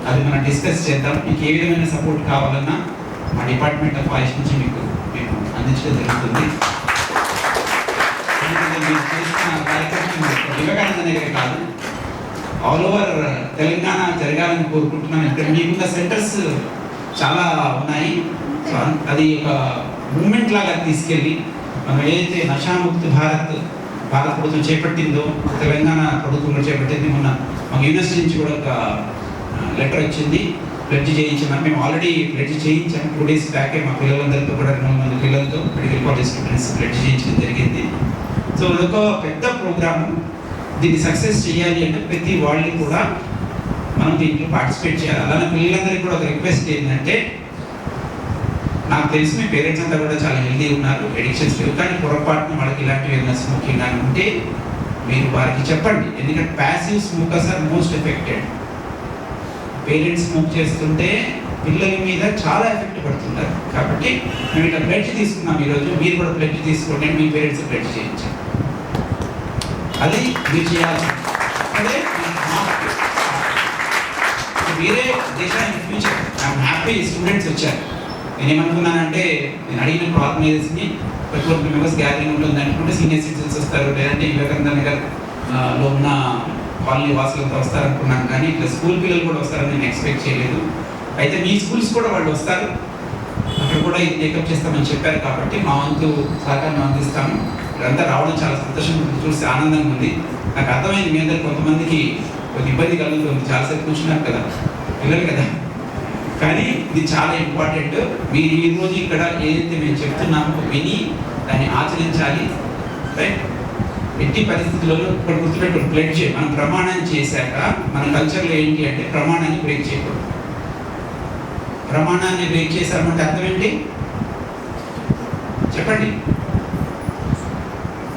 అది మనం డిస్కస్ చేద్దాం. మీకు ఏ విధమైన సపోర్ట్ కావాలన్నా మా డిపార్ట్మెంట్ ఆఫ్ ఆయుష్ నుంచి మీకు మేము అందించడం జరుగుతుంది. మీరు చేసిన కార్యక్రమం వివేకానంద నగర్ కాదు, ఆల్ ఓవర్ తెలంగాణ జరగాలని కోరుకుంటున్నాను. ఇక్కడ మీకున్న సెంటర్స్ చాలా ఉన్నాయి. సో అది ఒక మూమెంట్ లాగా తీసుకెళ్ళి మనం ఏదైతే నషాముక్తి భారత్ ప్రభుత్వం చేపట్టిందో, తెలంగాణ ప్రభుత్వంలో చేపట్టింది. మొన్న మాకు యూనివర్సిటీ నుంచి కూడా ఒక లెటర్ వచ్చింది, ప్లెడ్జ్ చేయించామని. మేము ఆల్రెడీ ప్లెడ్జ్ చేయించాము 2 days బ్యాకే. మా పిల్లలందరితో కూడా 200 మంది పిల్లలతో మెడికల్ కాలేజ్ స్టూడెంట్స్ ప్లెడ్జ్ చేయించడం జరిగింది. సో ఇదొక పెద్ద ప్రోగ్రాము. దీన్ని సక్సెస్ చేయాలి అంటే ప్రతి వాళ్ళు కూడా మనం దీంట్లో పార్టిసిపేట్ చేయాలి. అలానే పిల్లలందరికీ కూడా ఒక రిక్వెస్ట్ ఏంటంటే, నాకు తెలిసి మీ పేరెంట్స్ అంతా కూడా చాలా హెల్దీ ఉన్నారు, ఎడిక్షన్స్ లేవు, కానీ పొరపాటున వాళ్ళకి ఇలాంటివి ఏదైనా స్మోకింగ్ అని ఉంటే మీరు వారికి చెప్పండి. ఎందుకంటే passive smokers are most affected. Parents smoke చేస్తుంటే పిల్లల మీద చాలా ఎఫెక్ట్ పడుతుంటారు. కాబట్టి మేము ఇట్లా ప్లెడ్జ్ తీసుకున్నాం ఈరోజు. మీరు కూడా ప్లెడ్జ్ తీసుకోండి, మీ పేరెంట్స్ ప్లెడ్జ్ చేయించండి. అది మీరు చేయాల్సింది. అదే వేరే దేశానికి ఫ్యూచర్. ఐఎమ్ హ్యాపీ స్టూడెంట్స్ వచ్చారు. నేనేమనుకున్నానంటే, నేను అడిగినప్పుడు ఆర్గనైజర్స్ని 40 మెంబర్స్ గ్యాదరింగ్ ఉంటుంది అనుకుంటే సీనియర్ సిటిజన్స్ వస్తారు, లేదంటే వివేకానంద నగర్ లో ఉన్న కాలనీ వాసులంతా వస్తారనుకున్నాను, కానీ ఇట్లా స్కూల్ పిల్లలు కూడా వస్తారని నేను ఎక్స్పెక్ట్ చేయలేదు. అయితే మీ స్కూల్స్ కూడా వాళ్ళు వస్తారు, అక్కడ కూడా ఇది టేకప్ చేస్తామని చెప్పారు కాబట్టి మా వంతు సహకారం అందిస్తాము. ఇదంతా రావడం చాలా సంతోషం, చూస్తే ఆనందంగా ఉంది. నాకు అర్థమైంది మీ అందరు కొంతమందికి కొంచెం ఇబ్బంది కలుగుతుంది, చాలాసేపు కూర్చున్నారు కదా పిల్లలు కదా, కానీ ఇది చాలా ఇంపార్టెంట్. మీరు ఈరోజు ఇక్కడ ఏదైతే మేము చెప్తున్నామో విని దాన్ని ఆచరించాలి. రైట్, ఎట్టి పరిస్థితులలో ఇక్కడ గుర్తుపెట్టు ప్లెడ్జ్, మనం ప్రమాణం చేశాక మన కల్చర్లో ఏంటి అంటే ప్రమాణాన్ని బ్రేక్ చేయకూడదు. ప్రమాణాన్ని బ్రేక్ చేశామంటే అర్థం ఏంటి చెప్పండి,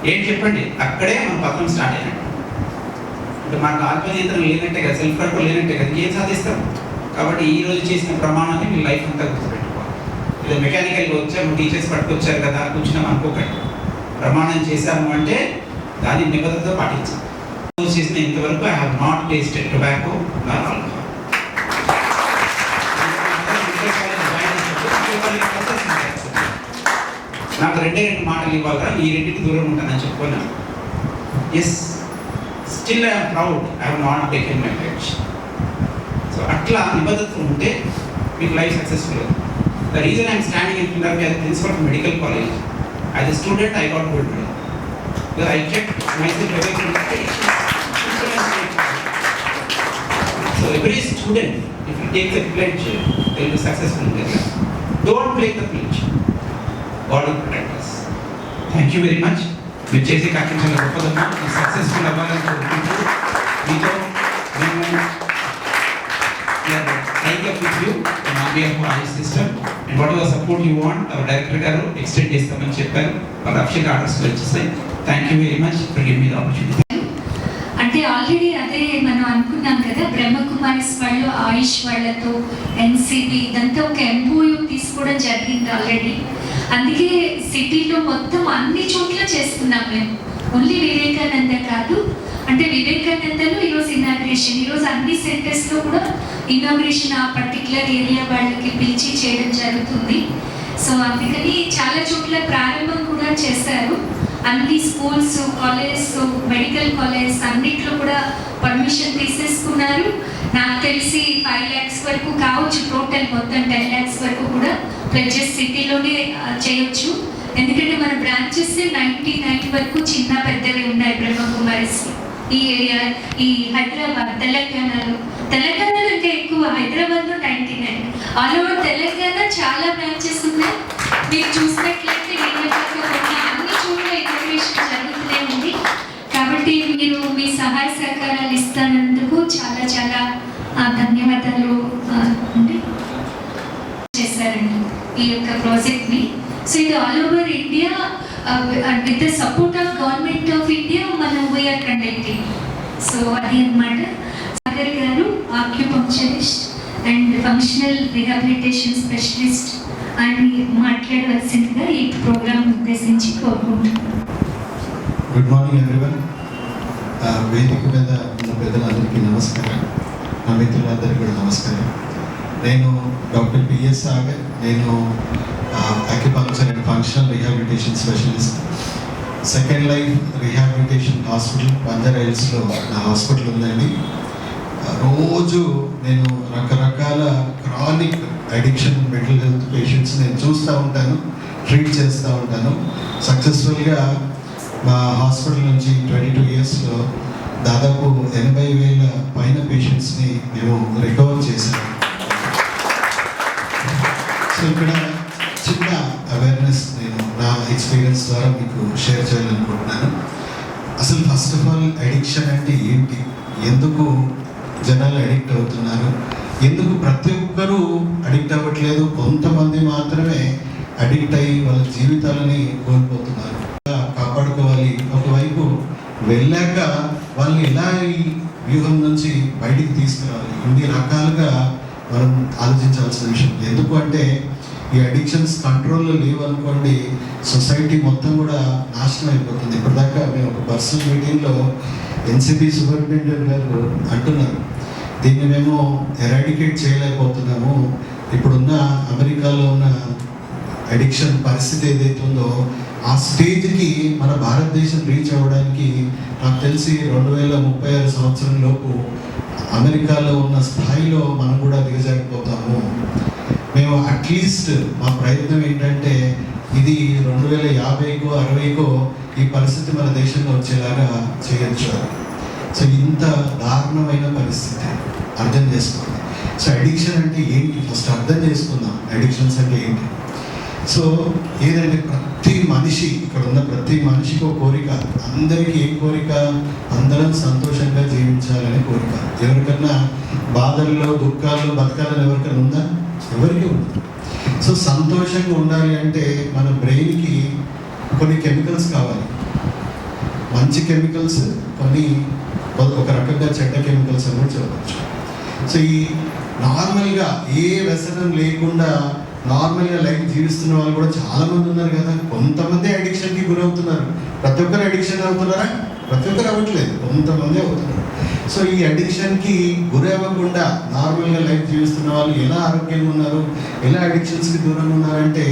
ఏంటి చెప్పండి? అక్కడే మన పత్రం స్టార్ట్ అయినట్టు. అంటే మనకు ఆత్మనియంత్రణ లేనట్టే కదా, సెల్ఫ్ కంట్రోల్ లేనట్టే కదా, ఏం సాధిస్తాం? కాబట్టి ఈ రోజు చేసిన ప్రమాణాన్ని మీ లైఫ్ అంతా గుర్తుపెట్టుకోవాలి. ఇది మెకానికల్గా వచ్చాము, టీచర్స్ పట్టుకొచ్చారు కదా కూర్చున్నాం అనుకోకండి. ప్రమాణం చేశాము అంటే దాన్ని నిబద్ధతతో పాటించాలి. చేసిన ఇంతవరకు I have not tasted tobacco Nar alcohol. నాకు రెండే రెండు మాటలు ఇవ్వాలా, ఈ రెండింటికి దూరం ఉంటానని చెప్పుకున్నాను. Yes, still I'm proud I have not taken my pledge. So అట్లా నిబద్ధత ఉంటే మీకు లైఫ్ సక్సెస్ఫుల్ అవుతుంది. The reason I'm standing in ఫిల్డర్ as principal of medical college, as a student I got gold medal. I kept myself away from the stage. So every student, if you take the pledge, they will be successful in their life. Don't break the pledge. God will protect us. Thank you very much. మీరు చేసే కార్యక్రమం చాలా గొప్పదమ్మా. మీరు successful అవ్వాలని కోరుకుంటూ మీతో మేము take up with you on behalf of Ayush system and what ever support you want hour director గారు ఎక్స్టెండ్ చేస్తామని చెప్పారు. వాళ్ళ అఫీషియల్ ఆర్డర్స్ వచ్చేస్తాయి. Thank you very much for giving me the opportunity. అంటే ఆల్రెడీ అదే మనం అనుకున్నాం కదా, బ్రహ్మకుమారిస్ వాళ్ళు ఆయుష్ వాళ్ళతో ఎన్సిబి ఇదంతా ఒక ఎంఓయూ తీసుకోవడం జరిగింది ఆల్రెడీ. అందుకే సిటీలో మొత్తం అన్ని చోట్ల చేస్తున్నాం మేము. ఓన్లీ వివేకానంద కాదు, అంటే వివేకానందలో ఈరోజు ఇనాగ్రేషన్, ఈరోజు అన్ని సెంటర్స్లో కూడా ఇనాగ్రేషన్ ఆ పర్టికులర్ ఏరియా వాళ్ళకి పిలిచి చేయడం జరుగుతుంది. సో అందుకని చాలా చోట్ల ప్రారంభం కూడా చేశారు. అన్ని స్కూల్స్, కాలేజెస్, మెడికల్ కాలేజెస్ అన్నిట్లో కూడా పర్మిషన్ తీసేసుకున్నారు. నాకు తెలిసి 5 lakhs వరకు కావచ్చు, టోటల్ మొత్తం 10 lakhs వరకు కూడా ప్లెడ్జెస్ సిటీలోనే చేయొచ్చు. ఎందుకంటే మన బ్రాంచెస్ 99 వరకు చిన్న పెద్దవి ఉన్నాయి బ్రహ్మకుమారిస్ ఈ ఏరియా, ఈ హైదరాబాద్, తెలంగాణలో ఇంకా ఎక్కువ, హైదరాబాద్లో 99. ఆల్ ఓవర్ తెలంగాణ చాలా బ్రాంచెస్ ఉన్నాయి. మీరు చూసినట్లయితే అన్ని చోట్ల ఇన్నోవేషన్ జరుగుతూనే ఉంది. కాబట్టి మీరు మీ సహాయ సహకారాలు ఇస్తున్నందుకు చాలా చాలా ధన్యవాదాలు చేశారండి ఈ యొక్క ప్రాజెక్ట్ని. సో ఇది all over India with the support of government of India మనం వీఆర్ కండక్టింగ్. సో అది అన్నమాట. సాగర్ గారు acupuncturist and functional rehabilitation specialist అని మాట్లాడవలసిందిగా ఈ ప్రోగ్రాం ఉద్దేశించి కోరుకుంటున్నాను. Good morning everyone. వేదిక మీద ఉన్న పెద్దలందరికీ నమస్కారం, నా మిత్రులందరికీ కూడా నమస్కారం. నేను డాక్టర్ పిఎస్ సాగర్, నేను acupuncture and functional rehabilitation specialist. Second life rehabilitation hospital Banjara హిల్స్లో నా హాస్పిటల్ ఉందండి. రోజు నేను రకరకాల chronic addiction mental health patients నేను చూస్తూ ఉంటాను, ట్రీట్ చేస్తూ ఉంటాను. సక్సెస్ఫుల్గా మా హాస్పిటల్ నుంచి 22 yearsలో దాదాపు 80,000 పైన పేషెంట్స్ని మేము రికవర్ చేశాము. సో ఇక్కడ చిన్న అవేర్నెస్ నేను నా ఎక్స్పీరియన్స్ ద్వారా మీకు షేర్ చేయాలనుకుంటున్నాను. అసలు ఫస్ట్ ఆఫ్ ఆల్ అడిక్షన్ అంటే ఏంటి, ఎందుకు జనాలు అడిక్ట్ అవుతున్నారు, ఎందుకు ప్రతి ఒక్కరూ అడిక్ట్ అవ్వట్లేదు, కొంతమంది మాత్రమే అడిక్ట్ అయ్యి వాళ్ళ జీవితాలని కోల్పోతున్నారు. కాపాడుకోవాలి, ఒకవైపు వెళ్ళాక వాళ్ళని ఎలా ఈ వ్యూహం నుంచి బయటికి తీసుకురావాలి, ఇన్ని రకాలుగా మనం ఆలోచించాల్సిన విషయం. ఎందుకు అంటే ఈ అడిక్షన్స్ కంట్రోల్లో లేవనుకోండి, సొసైటీ మొత్తం కూడా నాశనం అయిపోతుంది. ఇప్పటిదాకా మేము ఒక పర్సనల్ మీటింగ్లో ఎన్సిబి సూపరింటెండెంట్ గారు అంటున్నారు, దీన్ని మేము ఎరాడికేట్ ఇప్పుడున్న అమెరికాలో ఉన్న అడిక్షన్ పరిస్థితి ఏదైతే ఉందో ఆ స్టేజ్కి మన భారతదేశం రీచ్ అవ్వడానికి నాకు తెలిసి 2036 సంవత్సరం లోపు అమెరికాలో ఉన్న స్థాయిలో మనం కూడా దిగజారిపోతాము. మేము అట్లీస్ట్ మా ప్రయత్నం ఏంటంటే ఇది 2050కో 60కో ఈ పరిస్థితి మన దేశంలో వచ్చేలాగా చేయొచ్చు. సో ఇంత దారుణమైన పరిస్థితి అర్థం చేసుకోండి. సో అడిక్షన్ అంటే ఏంటి ఫస్ట్ అర్థం చేసుకుందాం. అడిక్షన్స్ అంటే ఏంటి? సో ఏదంటే ప్రతి మనిషి, ఇక్కడ ఉన్న ప్రతి మనిషికి ఒక కోరిక. అందరికీ ఏ కోరిక? అందరం సంతోషంగా జీవించాలనే కోరిక. ఎవరికన్నా బాధల్లో దుఃఖాల్లో బతకాలని ఎవరికైనా ఉందా? ఎవరికి ఉంది. సో సంతోషంగా ఉండాలి అంటే మన బ్రెయిన్కి కొన్ని కెమికల్స్ కావాలి. మంచి కెమికల్స్, కొన్ని ఒక రకంగా చెడ్డ కెమికల్స్ అని కూడా చెప్పవచ్చు. సో ఈ నార్మల్గా ఏ వ్యసనం లేకుండా నార్మల్గా లైఫ్ జీవిస్తున్న వాళ్ళు కూడా చాలామంది ఉన్నారు కదా. కొంతమంది అడిక్షన్కి గురవుతున్నారు. ప్రతి ఒక్కరు అడిక్షన్ అవుతున్నారా? ప్రతి ఒక్కరు అవ్వట్లేదు, కొంతమంది అవుతున్నారు. సో ఈ అడిక్షన్కి గురి అవ్వకుండా నార్మల్గా లైఫ్ జీవిస్తున్న వాళ్ళు ఎలా ఆరోగ్యంగా ఉన్నారు, ఎలా అడిక్షన్స్కి దూరంగా ఉన్నారంటే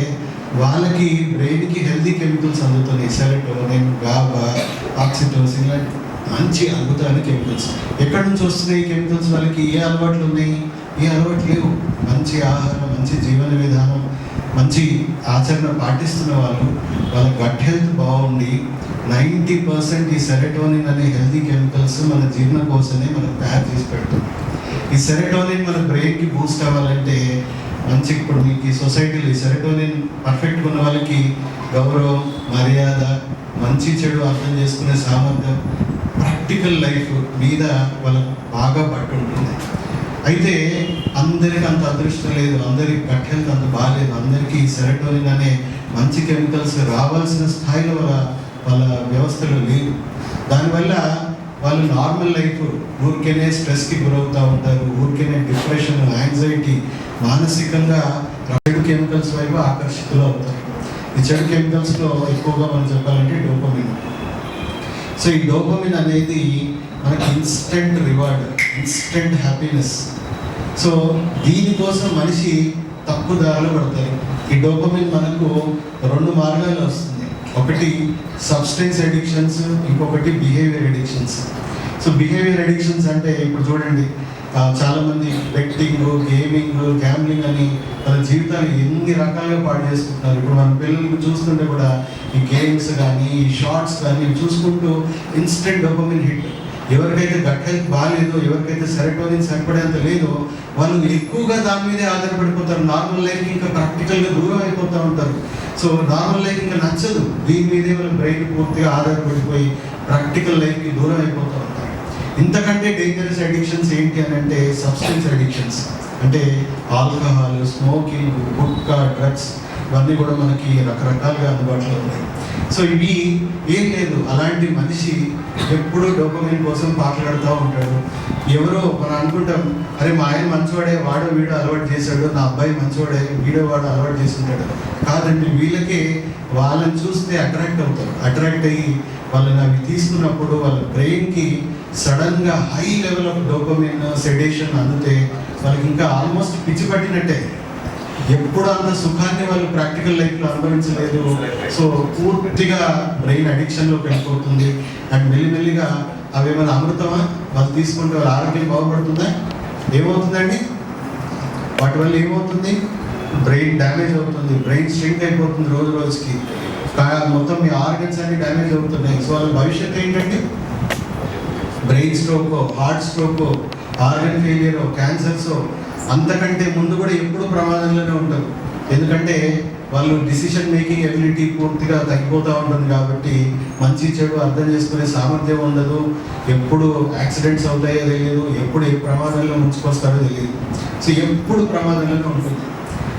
వాళ్ళకి బ్రెయిన్కి హెల్తీ కెమికల్స్ అందుతున్నాయి. సెరోటోనిన్, గాబా, ఆక్సిటోసిన్ ఇలాంటి మంచి అద్భుతమైన కెమికల్స్. ఎక్కడి నుంచి వస్తున్నాయి ఈ కెమికల్స్? వాళ్ళకి ఏ అలవాట్లు ఉన్నాయి? ఏ అలవాట్లు లేవు. మంచి ఆహారం, మంచి జీవన విధానం, మంచి ఆచరణ పాటిస్తున్న వాళ్ళు, వాళ్ళ గట్ హెల్త్ బాగుండి 90% ఈ సెరోటోనిన్ అనే హెల్తీ కెమికల్స్ మన జీర్ణకోశనే మనకు తయారు చేసి పెడుతుంది. ఈ సెరోటోనిన్ మన బ్రెయిన్కి బూస్ట్ అవ్వాలంటే మంచి, ఇప్పుడు మీకు ఈ సొసైటీలో ఈ సెరోటోనిన్ పర్ఫెక్ట్గా ఉన్న వాళ్ళకి గౌరవం, మర్యాద, మంచి చెడు అర్థం చేసుకునే సామర్థ్యం, ప్రాక్టికల్ లైఫ్ మీద వాళ్ళకు బాగా పట్టు ఉంటుంది. అయితే అందరికి అంత అదృష్టం లేదు, అందరికి గట్ హెల్త్ అంత బాగాలేదు, అందరికీ సెరోటోనిన్ అనే మంచి కెమికల్స్ రావాల్సిన స్థాయిలో వాళ్ళ వ్యవస్థలో లేదు. దానివల్ల వాళ్ళు నార్మల్ లైఫ్ ఊరికేనే స్ట్రెస్కి గురవుతూ ఉంటారు, ఊరికేనే డిప్రెషన్, యాంగ్జైటీ, మానసికంగా చెడు కెమికల్స్ వైపు ఆకర్షితులు అవుతారు. ఈ చెడు కెమికల్స్లో ఎక్కువగా మనం చెప్పాలంటే డోపమిన్. సో ఈ డోపమిన్ అనేది మనకి instant reward, instant happiness. So దీనికోసం మనిషి తప్పు దారిలో పడతారు. ఈ డోపమిన్ మనకు 2 మార్గాలు వస్తుంది. ఒకటి సబ్స్టెన్స్ అడిక్షన్స్, ఇంకొకటి behaviour addictions. So behaviour addictions అంటే ఇప్పుడు చూడండి, చాలామంది బెట్టింగ్, గేమింగ్, గ్యాంబ్లింగ్ అని వాళ్ళ జీవితాలు ఎన్ని రకాలుగా పాడు చేసుకుంటున్నారు. ఇప్పుడు మన పిల్లలకు చూస్తుంటే కూడా ఈ గేమ్స్ కానీ, ఈ షార్ట్స్ కానీ చూసుకుంటూ ఇన్స్టెంట్ డోపమిన్ హిట్. ఎవరికైతే గట్ హెల్త్ బాగాలేదో, ఎవరికైతే సెరోటోనిన్ సరిపడేంత లేదో వాళ్ళు ఎక్కువగా దాని మీదే ఆధారపడిపోతారు. నార్మల్ లైఫ్కి ఇంకా ప్రాక్టికల్గా దూరం అయిపోతూ ఉంటారు. సో నార్మల్ లైఫ్ ఇంకా నచ్చదు, దీని మీదే వాళ్ళ బ్రెయిన్ పూర్తిగా ఆధారపడిపోయి ప్రాక్టికల్ లైఫ్కి దూరం అయిపోతూ ఉంటారు. ఇంతకంటే డేంజరస్ అడిక్షన్స్ ఏంటి అని అంటే సబ్స్టెన్స్ అడిక్షన్స్. అంటే ఆల్కహాల్, స్మోకింగ్, గుట్కా, డ్రగ్స్ ఇవన్నీ కూడా మనకి రకరకాలుగా అందుబాటులో ఉన్నాయి. సో ఇవి ఏం లేదు, అలాంటి మనిషి ఎప్పుడూ డోపమైన్ కోసం పాటలాడుతూ ఉంటాడు. ఎవరో మనం అనుకుంటాం, అరే మా ఆయన మంచివాడే, వాడో వీడో అలవాటు చేశాడు, నా అబ్బాయి మంచివాడే, వీడో వాడు అలవాటు చేస్తుంటాడు. కాదండి, వీళ్ళకి వాళ్ళని చూస్తే అట్రాక్ట్ అవుతారు. అట్రాక్ట్ అయ్యి వాళ్ళని అవి తీసుకున్నప్పుడు వాళ్ళ బ్రెయిన్కి సడన్గా high level of dopamine sedation అందితే వాళ్ళకి ఇంకా ఆల్మోస్ట్ పిచ్చి పట్టినట్టే. ఎప్పుడు అంత సుఖాన్ని వాళ్ళు ప్రాక్టికల్ లైఫ్లో అనుభవించలేదు. సో పూర్తిగా బ్రెయిన్ అడిక్షన్లోకి వెళ్ళిపోతుంది. అండ్ మెల్లిమెల్లిగా అవి ఏమైనా అమృతమా? వాళ్ళు తీసుకుంటే వాళ్ళ ఆరోగ్యం బాగుపడుతుందా? ఏమవుతుందండి? వాటి వల్ల ఏమవుతుంది? బ్రెయిన్ డ్యామేజ్ అవుతుంది, బ్రెయిన్ స్ట్రింక్ అయిపోతుంది రోజు రోజుకి. మొత్తం మీ ఆర్గన్స్ అన్ని డ్యామేజ్ అవుతున్నాయి. సో వాళ్ళ భవిష్యత్తు ఏంటంటే brain stroke, heart stroke, organ failure, cancers. అంతకంటే ముందు కూడా ఎప్పుడు ప్రమాదంలోనే ఉంటారు. ఎందుకంటే వాళ్ళు డిసిషన్ మేకింగ్ ఎబిలిటీ పూర్తిగా తగ్గిపోతూ ఉంటుంది. కాబట్టి మంచి చెడు అర్థం చేసుకునే సామర్థ్యం ఉండదు. ఎప్పుడు యాక్సిడెంట్స్ అవుతాయో తెలియదు, ఎప్పుడు ఏ ప్రమాదంలో ముంచుకొస్తారో తెలియదు. సో ఎప్పుడు ప్రమాదంలోనే ఉంటుంది.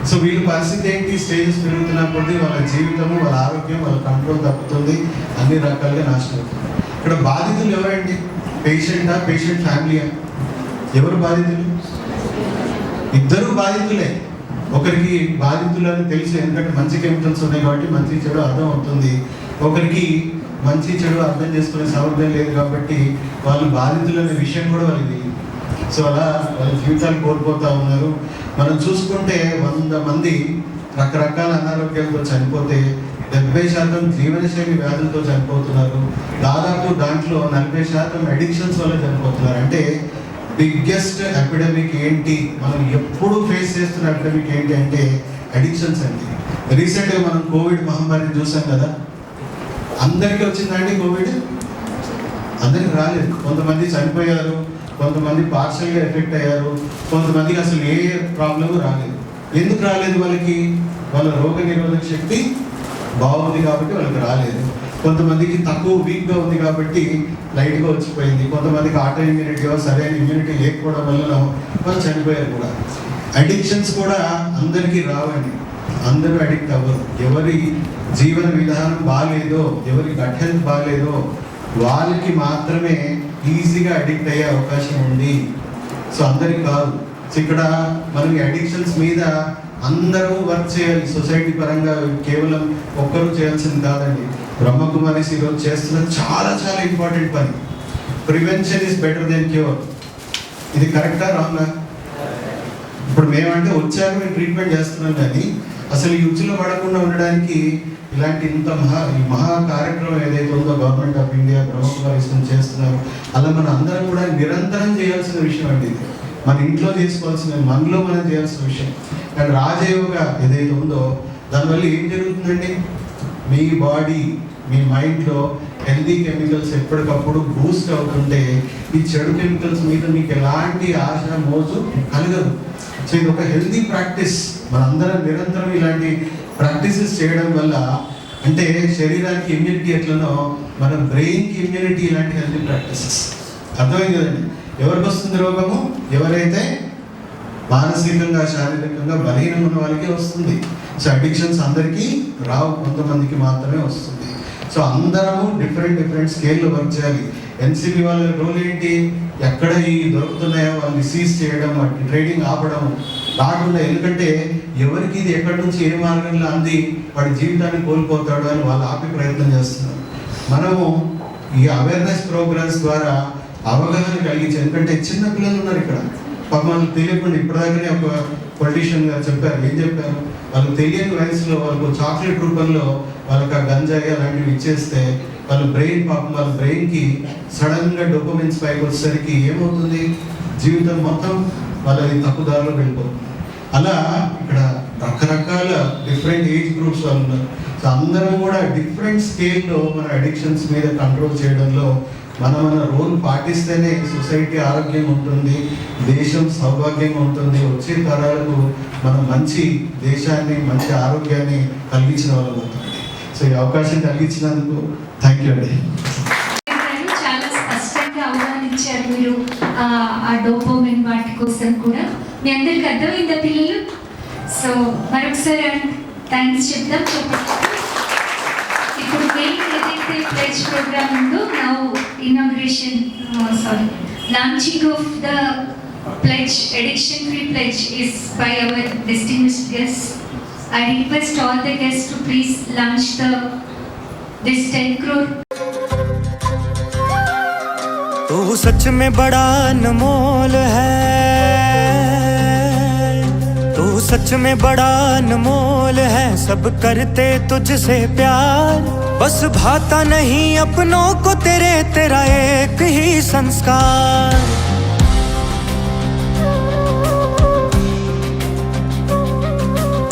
సో వీళ్ళ పరిస్థితి ఏంటి? స్టేజెస్ పెరుగుతున్నప్పుడు వాళ్ళ జీవితము, వాళ్ళ ఆరోగ్యం, వాళ్ళ కంట్రోల్ తప్పుతుంది, అన్ని రకాలుగా నాశనం అవుతుంది. ఇక్కడ బాధితులు ఎవరండి? పేషెంటా, పేషెంట్ ఫ్యామిలీయా? ఎవరు బాధితులు? ఇద్దరు బాధితులే. ఒకరికి బాధితులు అని తెలుసు, ఎందుకంటే మంచి కెమికల్స్ ఉన్నాయి కాబట్టి మంచి చెడు అర్థం అవుతుంది. ఒకరికి మంచి చెడు అర్థం చేసుకునే సామర్థ్యం లేదు కాబట్టి వాళ్ళు బాధితులు అనే విషయం కూడా వాళ్ళకి తెలియదు. సో అలా వాళ్ళ జీవితాలు కోల్పోతూ ఉన్నారు. మనం చూసుకుంటే 100 మంది రకరకాల అనారోగ్యాలతో చనిపోతే 70% జీవనశైలి వ్యాధులతో చనిపోతున్నారు. దాదాపు దాంట్లో 40% అడిక్షన్స్ వల్ల చనిపోతున్నారు. అంటే బిగ్గెస్ట్ ఎపిడమిక్ ఏంటి, మనం ఎప్పుడు ఫేస్ చేస్తున్న ఎపిడమిక్ ఏంటి అంటే అడిక్షన్స్ అండి. రీసెంట్గా మనం కోవిడ్ మహమ్మారిని చూసాం కదా. అందరికీ వచ్చిందండి కోవిడ్? అందరికి రాలేదు. కొంతమంది చనిపోయారు, కొంతమంది పార్షల్గా ఎఫెక్ట్ అయ్యారు, కొంతమందికి అసలు ఏ ప్రాబ్లము రాలేదు. ఎందుకు రాలేదు? వాళ్ళ రోగ నిరోధక శక్తి బాగుంది కాబట్టి వాళ్ళకి రాలేదు. కొంతమందికి తక్కువ వీక్గా ఉంది కాబట్టి లైట్గా వచ్చిపోయింది. కొంతమందికి ఆటో ఇమ్యూనిటీ సరైన ఇమ్యూనిటీ లేకపోవడం వల్ల వాళ్ళు చనిపోయారు కూడా. అడిక్షన్స్ కూడా అందరికీ రావండి, అందరూ అడిక్ట్ అవ్వరు. ఎవరి జీవన విధానం బాగాలేదో, ఎవరి గట్ హెల్త్ బాగాలేదో వాళ్ళకి మాత్రమే ఈజీగా అడిక్ట్ అయ్యే అవకాశం ఉంది. సో అందరికి కాదు. సో ఇక్కడ మనం అడిక్షన్స్ మీద అందరూ వర్క్ చేయాలి. సొసైటీ పరంగా కేవలం ఒక్కరూ చేయాల్సింది కాదండి. బ్రహ్మకుమారిస్ ఈరోజు చేస్తున్న చాలా చాలా ఇంపార్టెంట్ పని. Prevention is better than cure. ఇది కరెక్టా రాంగా? ఇప్పుడు మేమంటే వచ్చాక మేము ట్రీట్మెంట్ చేస్తున్నాం, కానీ అసలు ఈ ఉచ్చులో పడకుండా ఉండడానికి ఇలాంటి ఇంత మహా కార్యక్రమం ఏదైతే ఉందో గవర్నమెంట్ ఆఫ్ ఇండియా బ్రహ్మకుమారిస్ చేస్తున్నారు, అలా మన అందరం కూడా నిరంతరం చేయాల్సిన విషయం అండి. ఇది మన ఇంట్లో చేసుకోవాల్సిన, మనలో మనం చేయాల్సిన విషయం. అండ్ రాజయోగ ఏదైతే ఉందో దానివల్ల ఏం జరుగుతుందండి, మీ బాడీ మీ మైండ్లో హెల్దీ కెమికల్స్ ఎప్పటికప్పుడు బూస్ట్ అవుతుంటే ఈ చెడు కెమికల్స్ మీద మీకు ఎలాంటి ఆశ మోజు కలగదు. సో ఇది ఒక హెల్దీ ప్రాక్టీస్. మనందరం నిరంతరం ఇలాంటి ప్రాక్టీసెస్ చేయడం వల్ల, అంటే శరీరానికి ఇమ్యూనిటీ ఎట్లనో మన బ్రెయిన్కి ఇమ్యూనిటీ ఇలాంటి హెల్దీ ప్రాక్టీసెస్. అర్థమైంది కదండి? ఎవరికి వస్తుంది రోగము? ఎవరైతే మానసికంగా శారీరకంగా బలహీనంగా ఉన్న వాళ్ళకే వస్తుంది. సో అడిక్షన్స్ అందరికీ రావు, కొంతమందికి మాత్రమే వస్తుంది. సో అందరము డిఫరెంట్ స్కేల్లో వర్క్ చేయాలి. ఎన్సిబి వాళ్ళ రోల్ ఏంటి? ఎక్కడ ఈ దొరుకుతున్నాయో వాళ్ళని సీజ్ చేయడం, వాటి ట్రేడింగ్ ఆపడం కాకుండా. ఎందుకంటే ఎవరికి ఇది ఎక్కడి నుంచి ఏ మార్గంలో అంది వాడి జీవితాన్ని కోల్పోతాడు అని వాళ్ళు ఆపే ప్రయత్నం చేస్తున్నారు. మనము ఈ అవేర్నెస్ ప్రోగ్రామ్స్ ద్వారా అవగాహన కలిగించి, ఎందుకంటే చిన్న పిల్లలు ఉన్నారు ఇక్కడ, పాపం వాళ్ళకి తెలియకుండా ఇప్పటిదాకానే ఒక పొలిటీషియన్ గారు చెప్పారు. ఏం చెప్పారు? వాళ్ళకి తెలియని వయసులో వాళ్ళకు చాక్లెట్ రూపంలో వాళ్ళకి ఆ గంజాయి అలాంటివి ఇచ్చేస్తే వాళ్ళ బ్రెయిన్, పాపం వాళ్ళ బ్రెయిన్కి సడన్గా డోపమిన్ స్పైక్ వచ్చేసరికి ఏమవుతుంది, జీవితం మొత్తం వాళ్ళది తప్పుదారిలో వెళ్ళిపోతుంది. అలా ఇక్కడ రకరకాల డిఫరెంట్ ఏజ్ గ్రూప్స్ వాళ్ళు ఉన్నారు. సో అందరం కూడా డిఫరెంట్ స్కేల్లో మన అడిక్షన్స్ మీద కంట్రోల్ చేయడంలో మన రోల్ పాటిస్తేనే సొసైటీ ఆరోగ్యంగా ఉంటుంది, దేశం సౌభాగ్యంగా ఉంటుంది. వచ్చే తరాలకు మనం మంచి దేశాన్ని, మంచి ఆరోగ్యాన్ని కలిగించిన వాళ్ళం అవుతుంది. సో ఈ అవకాశం కలిగించినందుకు థ్యాంక్ యూ అండి. చాలా స్పష్టంగా అవగాహనించారు మీరు ఆ డోపమైన్ వాటి కోసం కూడా. మీ అందరికి అర్థమైందా పిల్లలు? సో మరొకసారి థ్యాంక్స్ చెప్తాం. ఇప్పుడు మెయిన్ ఏదైతే ప్లెడ్జ్ ప్రోగ్రామ్ ఉందో, now inauguration launching of the pledge, addiction free pledge, is by our distinguished guests. I request all the guests to please launch this 10 crore. तू सच में बड़ा अनमोल है, तू सच में बड़ा अनमोल है, सब करते तुझसे प्यार, बस भाता नहीं अपनों को तेरे, तेरा एक ही संस्कार।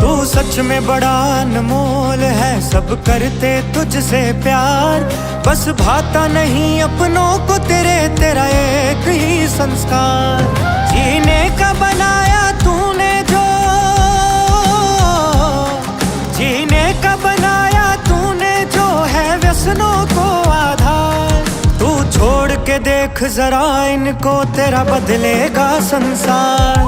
तू सच में बड़ा अनमोल है, सब करते तुझसे प्यार, बस भाता नहीं अपनों को तेरे, तेरा एक ही संस्कार। जीने का बनाया तूने जो, जीने का बनाया तूने जो है व्यसनों को आधार, तू छोड़ के देख जरा इनको, तेरा बदलेगा संसार।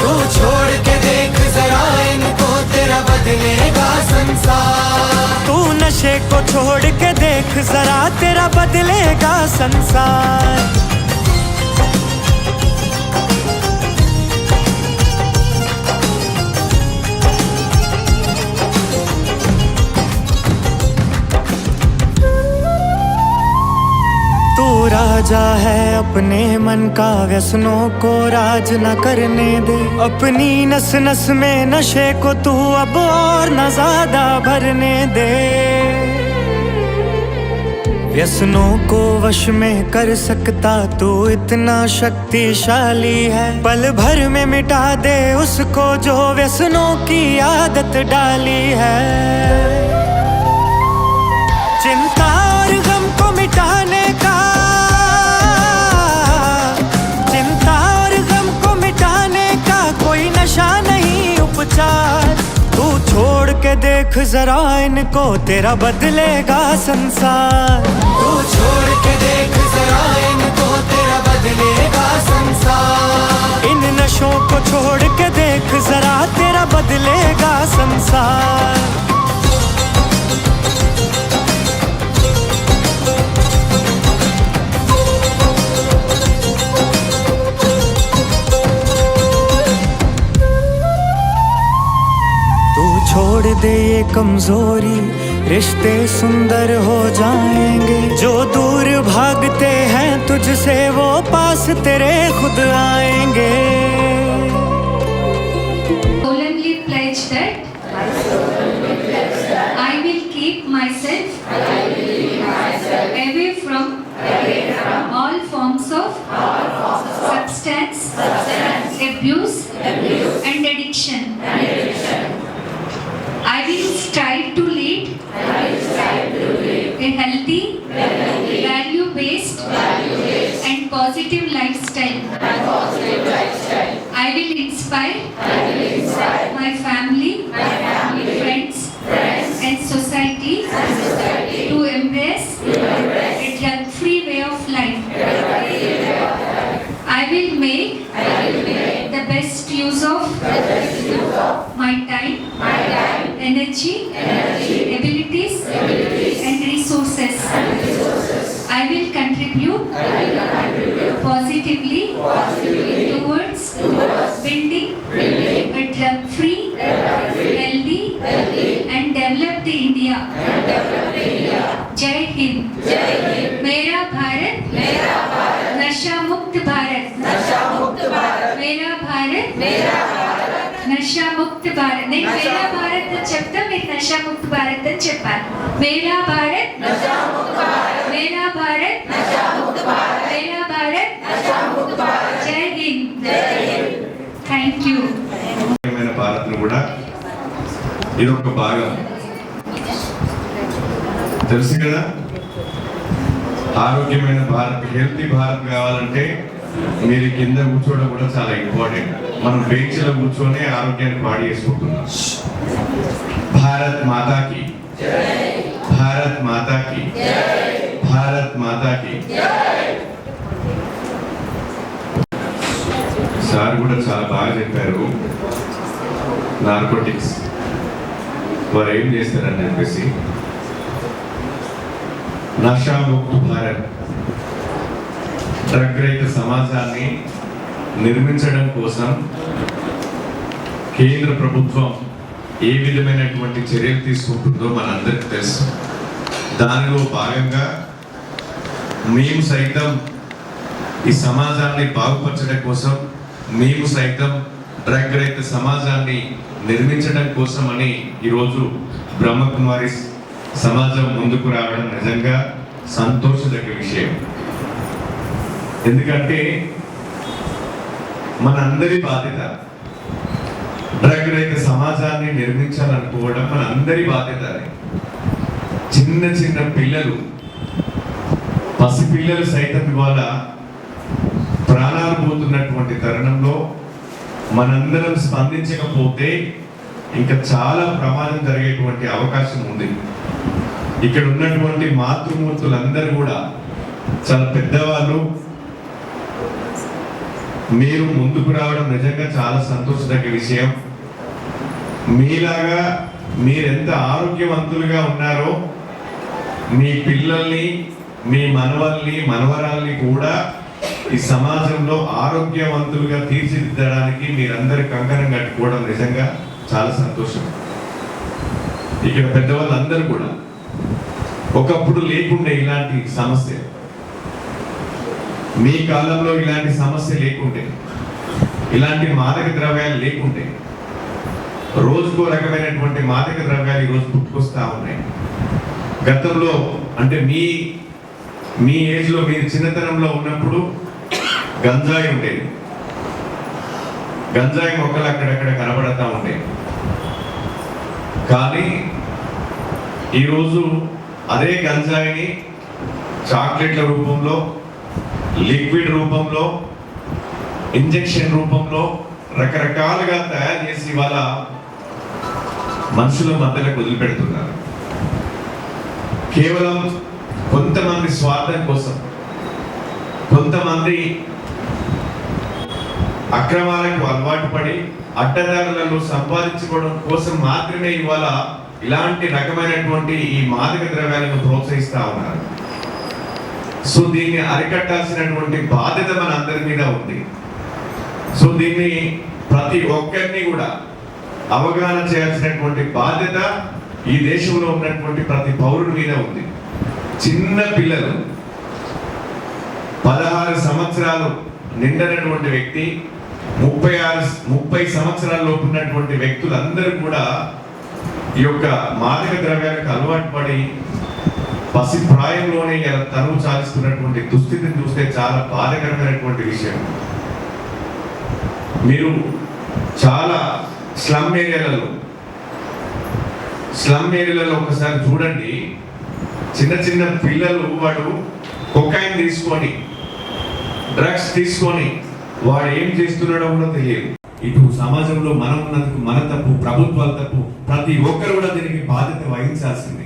तू छोड़ के देख जरा इनको, तेरा बदलेगा संसार। तू नशे को छोड़ के देख जरा, तेरा बदलेगा संसार। तू राजा है अपने मन का, व्यसनों को राज न करने दे। अपनी नस नस में नशे को तू अब और न ज्यादा भरने दे। व्यसनों को वश में कर सकता तू इतना शक्तिशाली है, पल भर में मिटा दे उसको जो व्यसनों की आदत डाली है। चिंता और गम को मिटाने का, चिंता और गम को मिटाने का कोई नशा नहीं उपचार। तू छोड़ के देख जरा इनको, तेरा बदलेगा संसार। तू छोड़ के देख जरा इनको, तेरा बदलेगा संसार। इन नशों को छोड़ के देख जरा, तेरा बदलेगा संसार। छोड़ दे ये कमजोरी, रिश्ते सुंदर हो जाएंगे। जो दूर भागते हैं तुझसे वो पास तेरे खुद आएंगे। Solemnly pledge that I will keep myself away from all forms of substance abuse and addiction. I will strive to lead a healthy, value-based and positive lifestyle. I will inspire my family, friends and society to embrace a drug-free way of life. I will make the best use of my time, energy, abilities and resources. I will contribute positively towards building a drug-free, healthy and developed India. Jai Hind. मेरा भारत नशा मुक्त भारत। मेरा भारत नशा मुक्त भारत। नहीं, मेरा भारत చెప్తా, మీరు నशा मुक्त भारत అని చెప్పాలి. मेरा भारत नशा मुक्त भारत। मेरा भारत नशा मुक्त भारत। मेरा भारत नशा मुक्त भारत। जय हिंद। Thank you. భారత్ కూడా ఇదొక భాగం తెలుసు కదా. ఆరోగ్యమైన భారత్, హెల్తీ భారత్ కావాలంటే మీరు కింద కూర్చోవడం కూడా చాలా ఇంపార్టెంట్. మనం బెంచ్లో కూర్చొని ఆరోగ్యాన్ని పాడు చేసుకుంటున్నాం. భారత్ మాతాకి, భారత్ మాతాకి, భారత్ మాతాకి. సార్ కూడా చాలా బాగా చెప్పారు. నార్కోటిక్స్ వారు ఏం చేస్తారని చెప్పేసి, నషా ముక్త భారత్, డ్రగ్ రహిత సమాజాన్ని నిర్మించడం కోసం కేంద్ర ప్రభుత్వం ఏ విధమైనటువంటి చర్యలు తీసుకుంటుందో మనందరికీ తెలుసు. దానిలో భాగంగా మేము సైతం ఈ సమాజాన్ని బాగుపరచడం కోసం, మేము సైతం డ్రగ్ రహిత సమాజాన్ని నిర్మించడం కోసం అని ఈరోజు బ్రహ్మకుమారి సమాజం ముందుకు రావడం నిజంగా సంతోషదగ్గ విషయం. ఎందుకంటే మనందరి బాధ్యత. డ్రగ్ రహిత సమాజాన్ని నిర్మించాలనుకోవడం మనందరి బాధ్యత. చిన్న చిన్న పిల్లలు, పసిపిల్లలు సైతం ఇవాళ ప్రాణాలు పోతున్నటువంటి తరుణంలో మనందరం స్పందించకపోతే ఇంకా చాలా ప్రమాదం జరిగేటువంటి అవకాశం ఉంది. ఇక్కడ ఉన్నటువంటి మాతృమూర్తులందరూ కూడా చాలా పెద్దవాళ్ళు. మీరు ముందుకు రావడం నిజంగా చాలా సంతోషదగ్గ విషయం. మీలాగా మీరెంత ఆరోగ్యవంతులుగా ఉన్నారో మీ పిల్లల్ని, మీ మనవల్ని, మనవరాల్ని కూడా ఈ సమాజంలో ఆరోగ్యవంతులుగా తీర్చిదిద్దడానికి మీరందరి కంకణం కట్టుకోవడం నిజంగా చాలా సంతోషం. ఇక్కడ పెద్దవాళ్ళందరూ కూడా ఒకప్పుడు లేకుండే ఇలాంటి సమస్య. మీ కాలంలో ఇలాంటి సమస్య లేకుంటే, ఇలాంటి మాదక ద్రవ్యాలు లేకుంటే, రోజుకో రకమైనటువంటి మాదక ద్రవ్యాలు ఈరోజు పుట్టుకొస్తా ఉన్నాయి. గతంలో అంటే మీ ఏజ్లో, మీరు చిన్నతనంలో ఉన్నప్పుడు గంజాయి ఉండేది. గంజాయి మొక్కలు అక్కడక్కడ కనబడతా ఉండేవి. కానీ ఈరోజు అదే గంజాయిని చాక్లెట్ల రూపంలో, లిక్విడ్ రూపంలో, ఇంజెక్షన్ రూపంలో రకరకాలుగా తయారు చేసి ఇవాళ మనుషుల మధ్యలోకి వదిలిపెడుతున్నారు. కేవలం కొంతమంది స్వార్థం కోసం, కొంతమంది అక్రమాలకు అలవాటు పడి అడ్డదారులలో సంపాదించుకోవడం కోసం మాత్రమే ఇవాళ ఇలాంటి రకమైనటువంటి ఈ మాదక ద్రవ్యాలను ప్రోత్సహిస్తా ఉన్నారు. సో దీన్ని అరికట్టాల్సినటువంటి బాధ్యత మన అందరి మీద ఉంది. సో దీన్ని ప్రతి ఒక్కరిని కూడా అవగాహన చేయాల్సినటువంటి బాధ్యత ఈ దేశంలో ఉన్నటువంటి ప్రతి పౌరుడి మీద ఉంది. చిన్న పిల్లలు, 16 సంవత్సరాలు నిండినటువంటి వ్యక్తి, 30 సంవత్సరాల లోపు ఉన్నటువంటి వ్యక్తులందరూ కూడా ఈ యొక్క మాదక ద్రవ్యాలకు అలవాటు పడి పసి ప్రాయంలోనే తనువు చాలిస్తున్నటువంటి దుస్థితిని చూస్తే చాలా బాధాకరమైనటువంటి విషయం. మీరు చాలా స్లమ్ ఏరియాలలో ఒకసారి చూడండి. చిన్న చిన్న పిల్లలు వాడు కొకైన్ తీసుకొని, డ్రగ్స్ తీసుకొని వాడు ఏం చేస్తున్నాడో కూడా తెలియదు. ఇటు సమాజంలో మనం ఉన్నందుకు మన తప్పు, ప్రభుత్వాల తప్పు, ప్రతి ఒక్కరు కూడా దీనికి బాధ్యత వహించాల్సింది.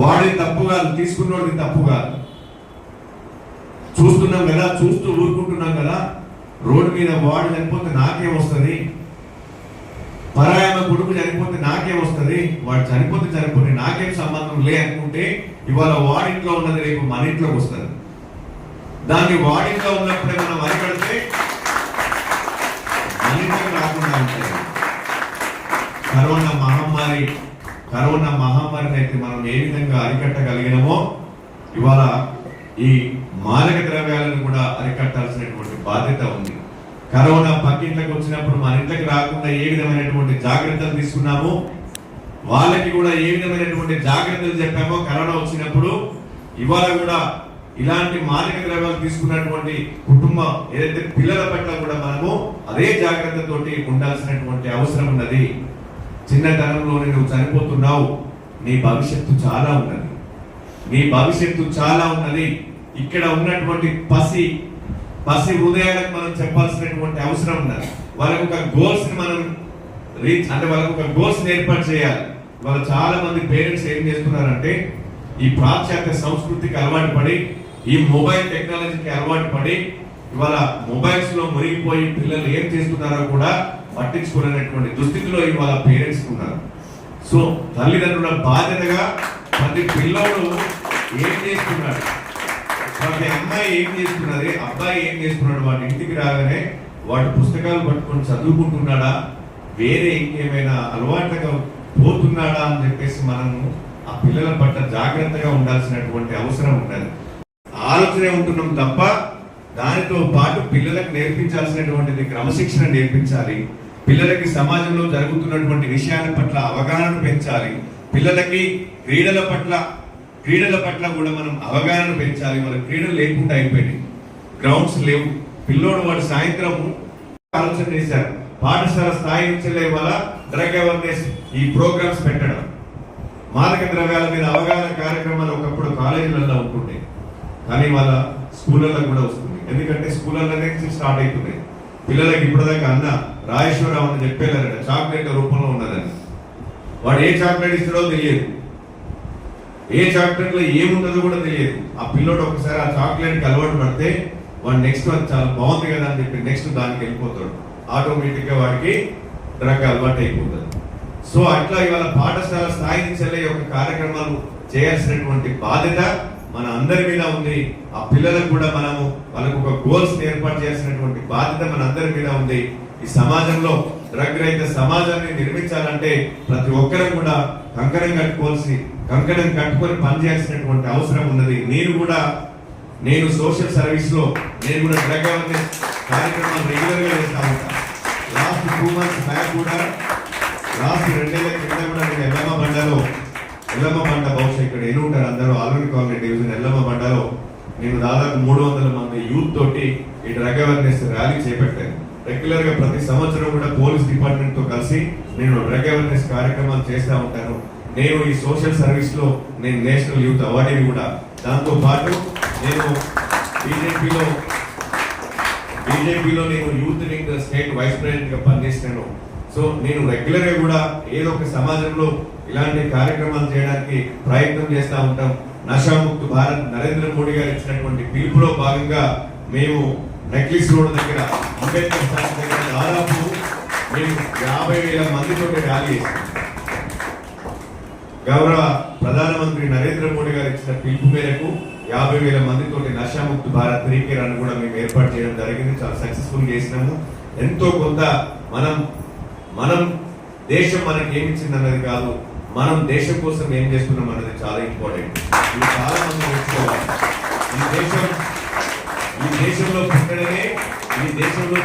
వాడి తప్పు కాదు, తీసుకున్నోడిది తప్పు కాదు. చూస్తున్నాం కదా, చూస్తూ ఊరుకుంటున్నాం కదా. రోడ్డు మీద వాడు చనిపోతే నాకేం వస్తుంది, పరాయమ కొడుకు చనిపోతే నాకేం వస్తుంది, వాడు చనిపోతే నాకేం సంబంధం లే అనుకుంటే ఇవాళ వాడింట్లో ఉన్నది రేపు మన ఇంట్లోకి వస్తుంది. దాన్ని వాడింట్లో ఉన్నప్పుడే మనం అరికడితే మన ఇంట్లోకి రాకుండా ఉంటుంది. కరోనా మహమ్మారిని అయితే మనం ఏ విధంగా అరికట్టగలిగినామో ఇవాళ ఈ మాదక ద్రవ్యాలను కూడా అరికట్టాల్సినటువంటి బాధ్యత ఉంది. కరోనా పక్కింట్లోకి వచ్చినప్పుడు మన ఇంట్లోకి రాకుండా ఏ విధమైనటువంటి జాగ్రత్తలు తీసుకున్నామో, వాళ్ళకి కూడా ఏ విధమైనటువంటి జాగ్రత్తలు చెప్పామో కరోనా వచ్చినప్పుడు, ఇవాళ కూడా ఇలాంటి మాదక ద్రవ్యాలు తీసుకున్నటువంటి కుటుంబం ఏదైతే పిల్లల పట్ల కూడా మనము అదే జాగ్రత్తతోటి ఉండాల్సినటువంటి అవసరం ఉన్నది. చిన్నతనంలోనే నువ్వు చనిపోతున్నావు, నీ భవిష్యత్తు చాలా ఉన్నది. ఇక్కడ ఉన్నటువంటి పసి హృదయాలకు మనం చెప్పాల్సినటువంటి అవసరం ఉన్నది. వాళ్ళకు ఒక గోల్స్ ని మనం వాళ్ళకు ఒక గోల్స్ ఏర్పాటు చేయాలి. వాళ్ళ చాలా మంది పేరెంట్స్ ఏం చేస్తున్నారంటే ఈ పాశ్చాత్య సంస్కృతికి అలవాటు పడి, ఈ మొబైల్ టెక్నాలజీకి అలవాటు పడి ఇవాళ మొబైల్స్ లో మునిగిపోయి పిల్లలు ఏం చేస్తున్నారో కూడా పట్టించుకోలేనటువంటి దుస్థితిలో ఇవాళ పేరెంట్స్ ఉన్నారు. సో తల్లిదండ్రుల బాధ్యతగా ప్రతి పిల్లోడు ఏం చేస్తున్నాడు, ప్రతి అమ్మాయి ఏం చేస్తున్నది, అబ్బాయి ఏం చేస్తున్నాడు, వాడి ఇంటికి రాగానే వాడు పుస్తకాలు పట్టుకొని చదువుకుంటున్నాడా, వేరే ఇంకేమైనా అలవాట్లుగా పోతున్నాడా అని చెప్పేసి మనము ఆ పిల్లల పట్ల జాగ్రత్తగా ఉండాల్సినటువంటి అవసరం ఉన్నది. ఆలోచనే ఉంటున్నాం తప్ప దానితో పాటు పిల్లలకు నేర్పించాల్సినటువంటిది క్రమశిక్షణ నేర్పించాలి. పిల్లలకి సమాజంలో జరుగుతున్నటువంటి విషయాల పట్ల అవగాహన పెంచాలి. పిల్లలకి క్రీడల పట్ల కూడా మనం అవగాహన పెంచాలి. మన క్రీడలు లేకుండా అయిపోయినాయి, గ్రౌండ్స్ లేవు. పిల్లోడు వాడు సాయంత్రం ఆలోచన చేశారు, పాఠశాల స్థాయి నుంచి ఇవాళ డ్రగ్ అవేర్నెస్ ఈ ప్రోగ్రామ్స్ పెట్టడం, మాదక ద్రవ్యాల మీద అవగాహన కార్యక్రమాలు ఒకప్పుడు కాలేజీలలో ఉంటుండే, కానీ వాళ్ళ స్కూళ్ళలో కూడా వస్తుంది. ఎందుకంటే స్కూళ్ళలో నుంచి స్టార్ట్ అవుతున్నాయి. పిల్లలకి ఇప్పటిదాకా అన్న రాజేశ్వరరావు అని చెప్పేలారట చాక్లెట్ రూపంలో ఉన్నదని. వాడు ఏ చాక్లెట్ ఇస్తాడో తెలియదు, ఏ చాక్లెట్ లో ఏముంటుందో కూడా తెలియదు. ఆ పిల్లోడు ఒకసారి ఆ చాక్లెట్కి అలవాటు పడితే వాడు నెక్స్ట్ అది చాలా బాగుంది కదా అని చెప్పి నెక్స్ట్ దానికి వెళ్ళిపోతాడు. ఆటోమేటిక్ గా వాడికి డ్రగ్ అలవాటు అయిపోతుంది. సో అట్లా ఇవాళ పాఠశాల స్థాయి నుంచి ఒక కార్యక్రమాలు చేయాల్సినటువంటి బాధ్యత మన అందరి మీద ఉంది. ఆ పిల్లలకు కూడా మనము వాళ్ళకు ఒక గోల్స్ ఏర్పాటు చేయాల్సినటువంటి బాధ్యత మన అందరి మీద ఉంది. ఈ సమాజంలో డ్రగ్ రహిత సమాజాన్ని నిర్మించాలంటే ప్రతి ఒక్కరం కూడా కంకణం కట్టుకొని పనిచేయాల్సినటువంటి అవసరం ఉన్నది. నేను కూడా నేను సోషల్ సర్వీస్లో నేను కూడా డ్రగ్ అవేర్నెస్ కార్యక్రమాలు రెగ్యులర్గా చేస్తూ ఉంటాను. లాస్ట్ 2 months బ్యాక్ కూడా, లాస్ట్ 2 నెలల కింద కూడా నేను ఎల్లమ్మ బండ బహుశా ఇక్కడ ఎన్ని ఉంటారు అందరూ ఆల్రెడీ కాలనీ డివిజన్ ఎల్లమ్మ బండలో నేను దాదాపు 300 మంది యూత్ తోటి ఈ డ్రగ్ అవేర్నెస్ ర్యాలీ చేపట్టాను. రెగ్యులర్ గా ప్రతి సంవత్సరం కూడా పోలీస్ డిపార్ట్మెంట్ తో కలిసి నేను డ్రగ్ అవేర్నెస్ కార్యక్రమాలు చేస్తూ ఉంటాను. నేను ఈ సోషల్ సర్వీస్ లో నేను నేషనల్ యూత్ అవార్డుని కూడా, దాంతో పాటు నేను బీజేపీలో నేను youth wing state vice president గా పనిచేస్తాను. సో నేను రెగ్యులర్ గా కూడా ఏదో ఒక సమాజంలో ఇలాంటి కార్యక్రమాలు చేయడానికి ప్రయత్నం చేస్తూ ఉంటాం. నషాముక్త భారత్ నరేంద్ర మోడీ గారు ఇచ్చినటువంటి పిలుపులో భాగంగా మేము నెక్లెస్ రోడ్ దగ్గర అంబేద్కర్ స్థానం దగ్గర దాదాపు మేము 50,000 మందితో ర్యాలీ చేస్తాం. గౌరవ ప్రధానమంత్రి నరేంద్ర మోడీ గారు ఇచ్చిన పిలుపు మేరకు 50,000 మందితో నషాముక్త భారత్ రీకే రన్ కూడా మేము ఏర్పాటు చేయడం జరిగింది. చాలా సక్సెస్ఫుల్ చేసినాము. ఎంతో కొంత మనం దేశం మనకి ఏమి ఇచ్చింది అన్నది కాదు, మనం దేశం కోసం ఏం చేస్తున్నాం అన్నది చాలా ఇంపార్టెంట్. ఇది చాలా మంది నేర్చుకోవాలి. ఈ దేశంలో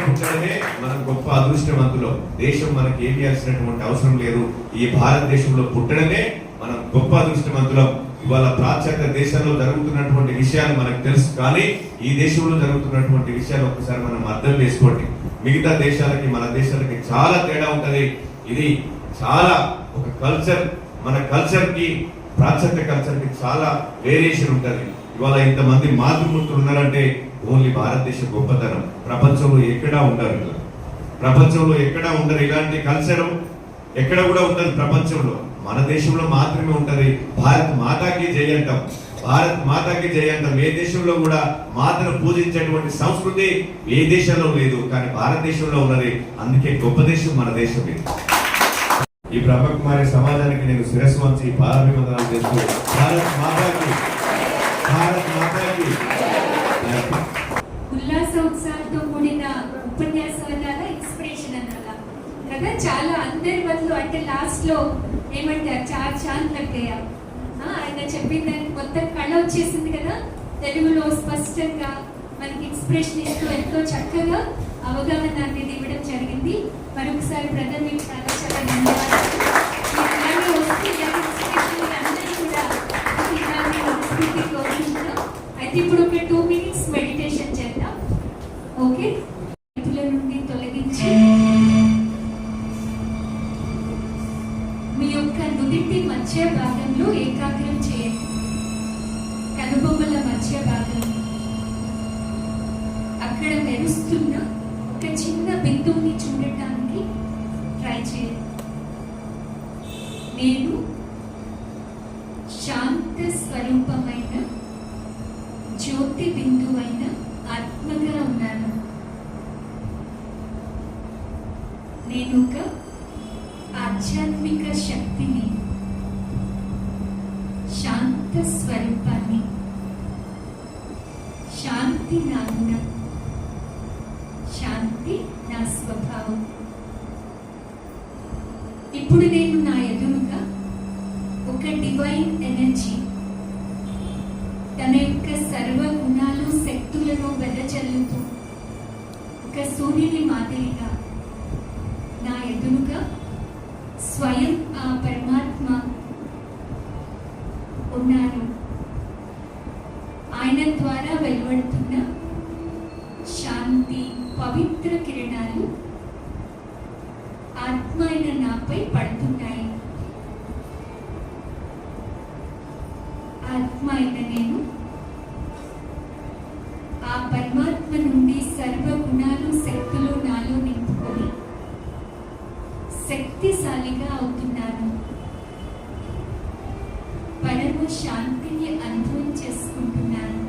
పుట్టడమే మనం గొప్ప అదృష్టవంతులు. దేశం మనకి ఏమి ఇవ్వాల్సినటువంటి అవసరం లేదు. ఈ భారతదేశంలో పుట్టడమే మనం గొప్ప అదృష్టవంతులం. ఇవాళ పాశ్చాత్య దేశాల్లో జరుగుతున్నటువంటి విషయాలు మనకు తెలుసు, కానీ ఈ దేశంలో జరుగుతున్నటువంటి విషయాలు ఒక్కసారి మనం అర్థం చేసుకోండి. మిగతా దేశాలకి మన దేశాలకి చాలా తేడా ఉంటది. ఇది చాలా ఒక కల్చర్, మన కల్చర్ కి పాశ్చాత్య కల్చర్ కి చాలా వేరియేషన్ ఉంటది. ఇవాళ ఇంతమంది మాతృమూర్తులు ఉన్నారంటే ఓన్లీ భారతదేశ గొప్పతనం. ప్రపంచంలో ఎక్కడా ఉండరు ఇలాంటి కల్చర్, ఎక్కడ కూడా ఉండదు ప్రపంచంలో. మన దేశంలో మాత్రమే ఉంటది. భారత్ మాతాకి జై అంటాం. ఏ దేశంలో కూడా మాతను పూజించేటువంటి సంస్కృతి ఏ దేశంలో లేదు, కానీ భారతదేశంలో ఉన్నది. అందుకే గొప్ప దేశం మన దేశం. ఈ బ్రహ్మకుమారి సమాజానికి నేను శిరస్సు వంచి పాదాభివందనాలు చేస్తూ భారత్ మాతాకి ఉల్లాస ఉత్సాహంతో కూడిన ఉపన్యాసం అనాలా, ఇన్స్పిరేషన్ అనాలా కదా. చాలా అందరి బదులు అంటే లాస్ట్ లో ఏమంటారు, చాలా శాంతి లగ్గయ్యా ఆయన చెప్పిన దానికి మొత్తం కళ వచ్చేసింది కదా. తెలుగులో స్పష్టంగా మనకి ఎక్స్ప్రెషన్ ఇస్తూ ఎంతో చక్కగా అవగాహన అనేది ఇవ్వడం జరిగింది. మరొకసారి బ్రదర్ మీకు చాలా చాలా ధన్యవాదాలు. ఇలాగే వస్తే ఇలాంటి ఇన్స్పిరేషన్ అందరూ కూడా ఇలాంటి స్ఫూర్తి కోరుకుంటున్నాం. అయితే ఇప్పుడు ఒక 2 minutes మెడిటేషన్ చేద్దాం. ఓకే, రైతుల నుండి తొలగించి మీ యొక్క నుదిటి మధ్య భాగంలో ఏకాగ్రం చేయండి. కనుబొమ్మల మధ్య భాగం అక్కడ మెరుస్తున్న ఒక చిన్న బిందువుని చూడటానికి ట్రై చేయండి. నేను శాంత స్వరూపమైన జ్యోతి బిందువైన ఆత్మగా ఉన్నాను. నేను ఒక ఆధ్యాత్మిక శక్తిని, శాంత స్వరూపాన్ని. శాంతి నా గుణం, శాంతి నా స్వభావం. ఇప్పుడు నేను నా ఎదురుగా ఒక డివైన్ ఎనర్జీ తన యొక్క సర్వ గుణాలు శక్తులను వెదజల్లుతూ ఒక సూర్యుని మాదిరిగా నా ఎదురుగా స్వయం ఆ పరమాత్మ ఉన్నారు. ఆయన ద్వారా వెలువడుతున్న శాంతి పవిత్ర కిరణాలు ఆత్మ అయిన నాపై పడుతున్నాయి. ఆత్మ అయిన నేను ఆ పరమాత్మ నుండి సర్వ గుణాలు శక్తులు నాలో నింపుకొని శక్తిశాలిగా అవుతున్నాను. పరమ శాంతిని అనుభవం చేసుకుంటున్నాను.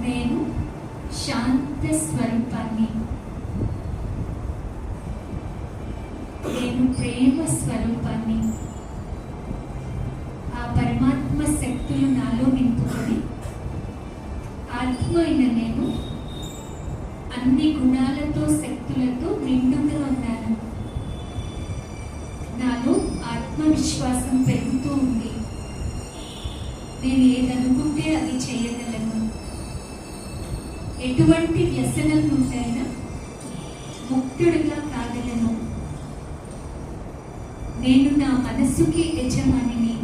నేను శాంత స్వరూపాన్ని, నేను ప్రేమ స్వరూపాన్ని. ఆ పరమాత్మ శక్తులు నాలో నింపుకొని ఆత్మ అయిన నేను అన్ని గుణాలతో శక్తులతో నిండుగా ఉన్నాను. నాలో ఆత్మవిశ్వాసం పెరుగుతూ ఉంది. నేను ఏదనుకుంటే అది చేయగలను. ఎటువంటి వ్యసనం నుండైనా ముక్తుడిగా కాగలను. నేను నా మనస్సుకి యజమానిని.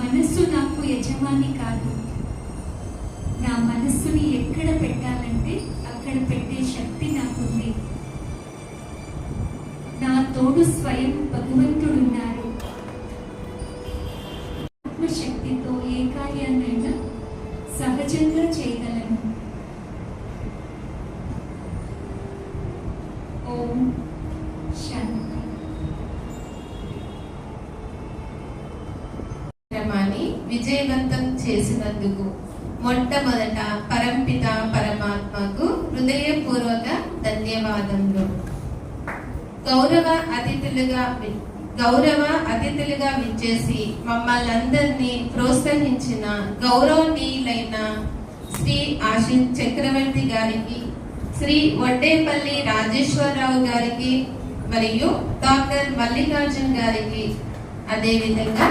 మనస్సు నాకు యజమాని కాదు. నా మనస్సుని ఎక్కడ పెట్టాలంటే అక్కడ పెట్టే శక్తి నాకుంది. నా తోడు స్వయం భగవంతుడున్నారు. ఆత్మశక్తితో ఏ కార్యాన్నైనా సహజంగా చేయగలను. ఓం శాంతి. కార్యక్రమాన్ని విజయవంతం చేసినందుకు మొట్టమొదట పరంపిత పరమాత్మకు హృదయపూర్వక ధన్యవాదములు. గౌరవ అతిథులుగా విచ్చేసి మమ్మల్ని అందరినీ ప్రోత్సహించిన గౌరవనీయులైన శ్రీ ఆశిష్ చక్రవర్తి గారికి, శ్రీ వడ్డేపల్లి రాజేశ్వరరావు గారికి మరియు డాక్టర్ మల్లికార్జున్ గారికి, అదేవిధంగా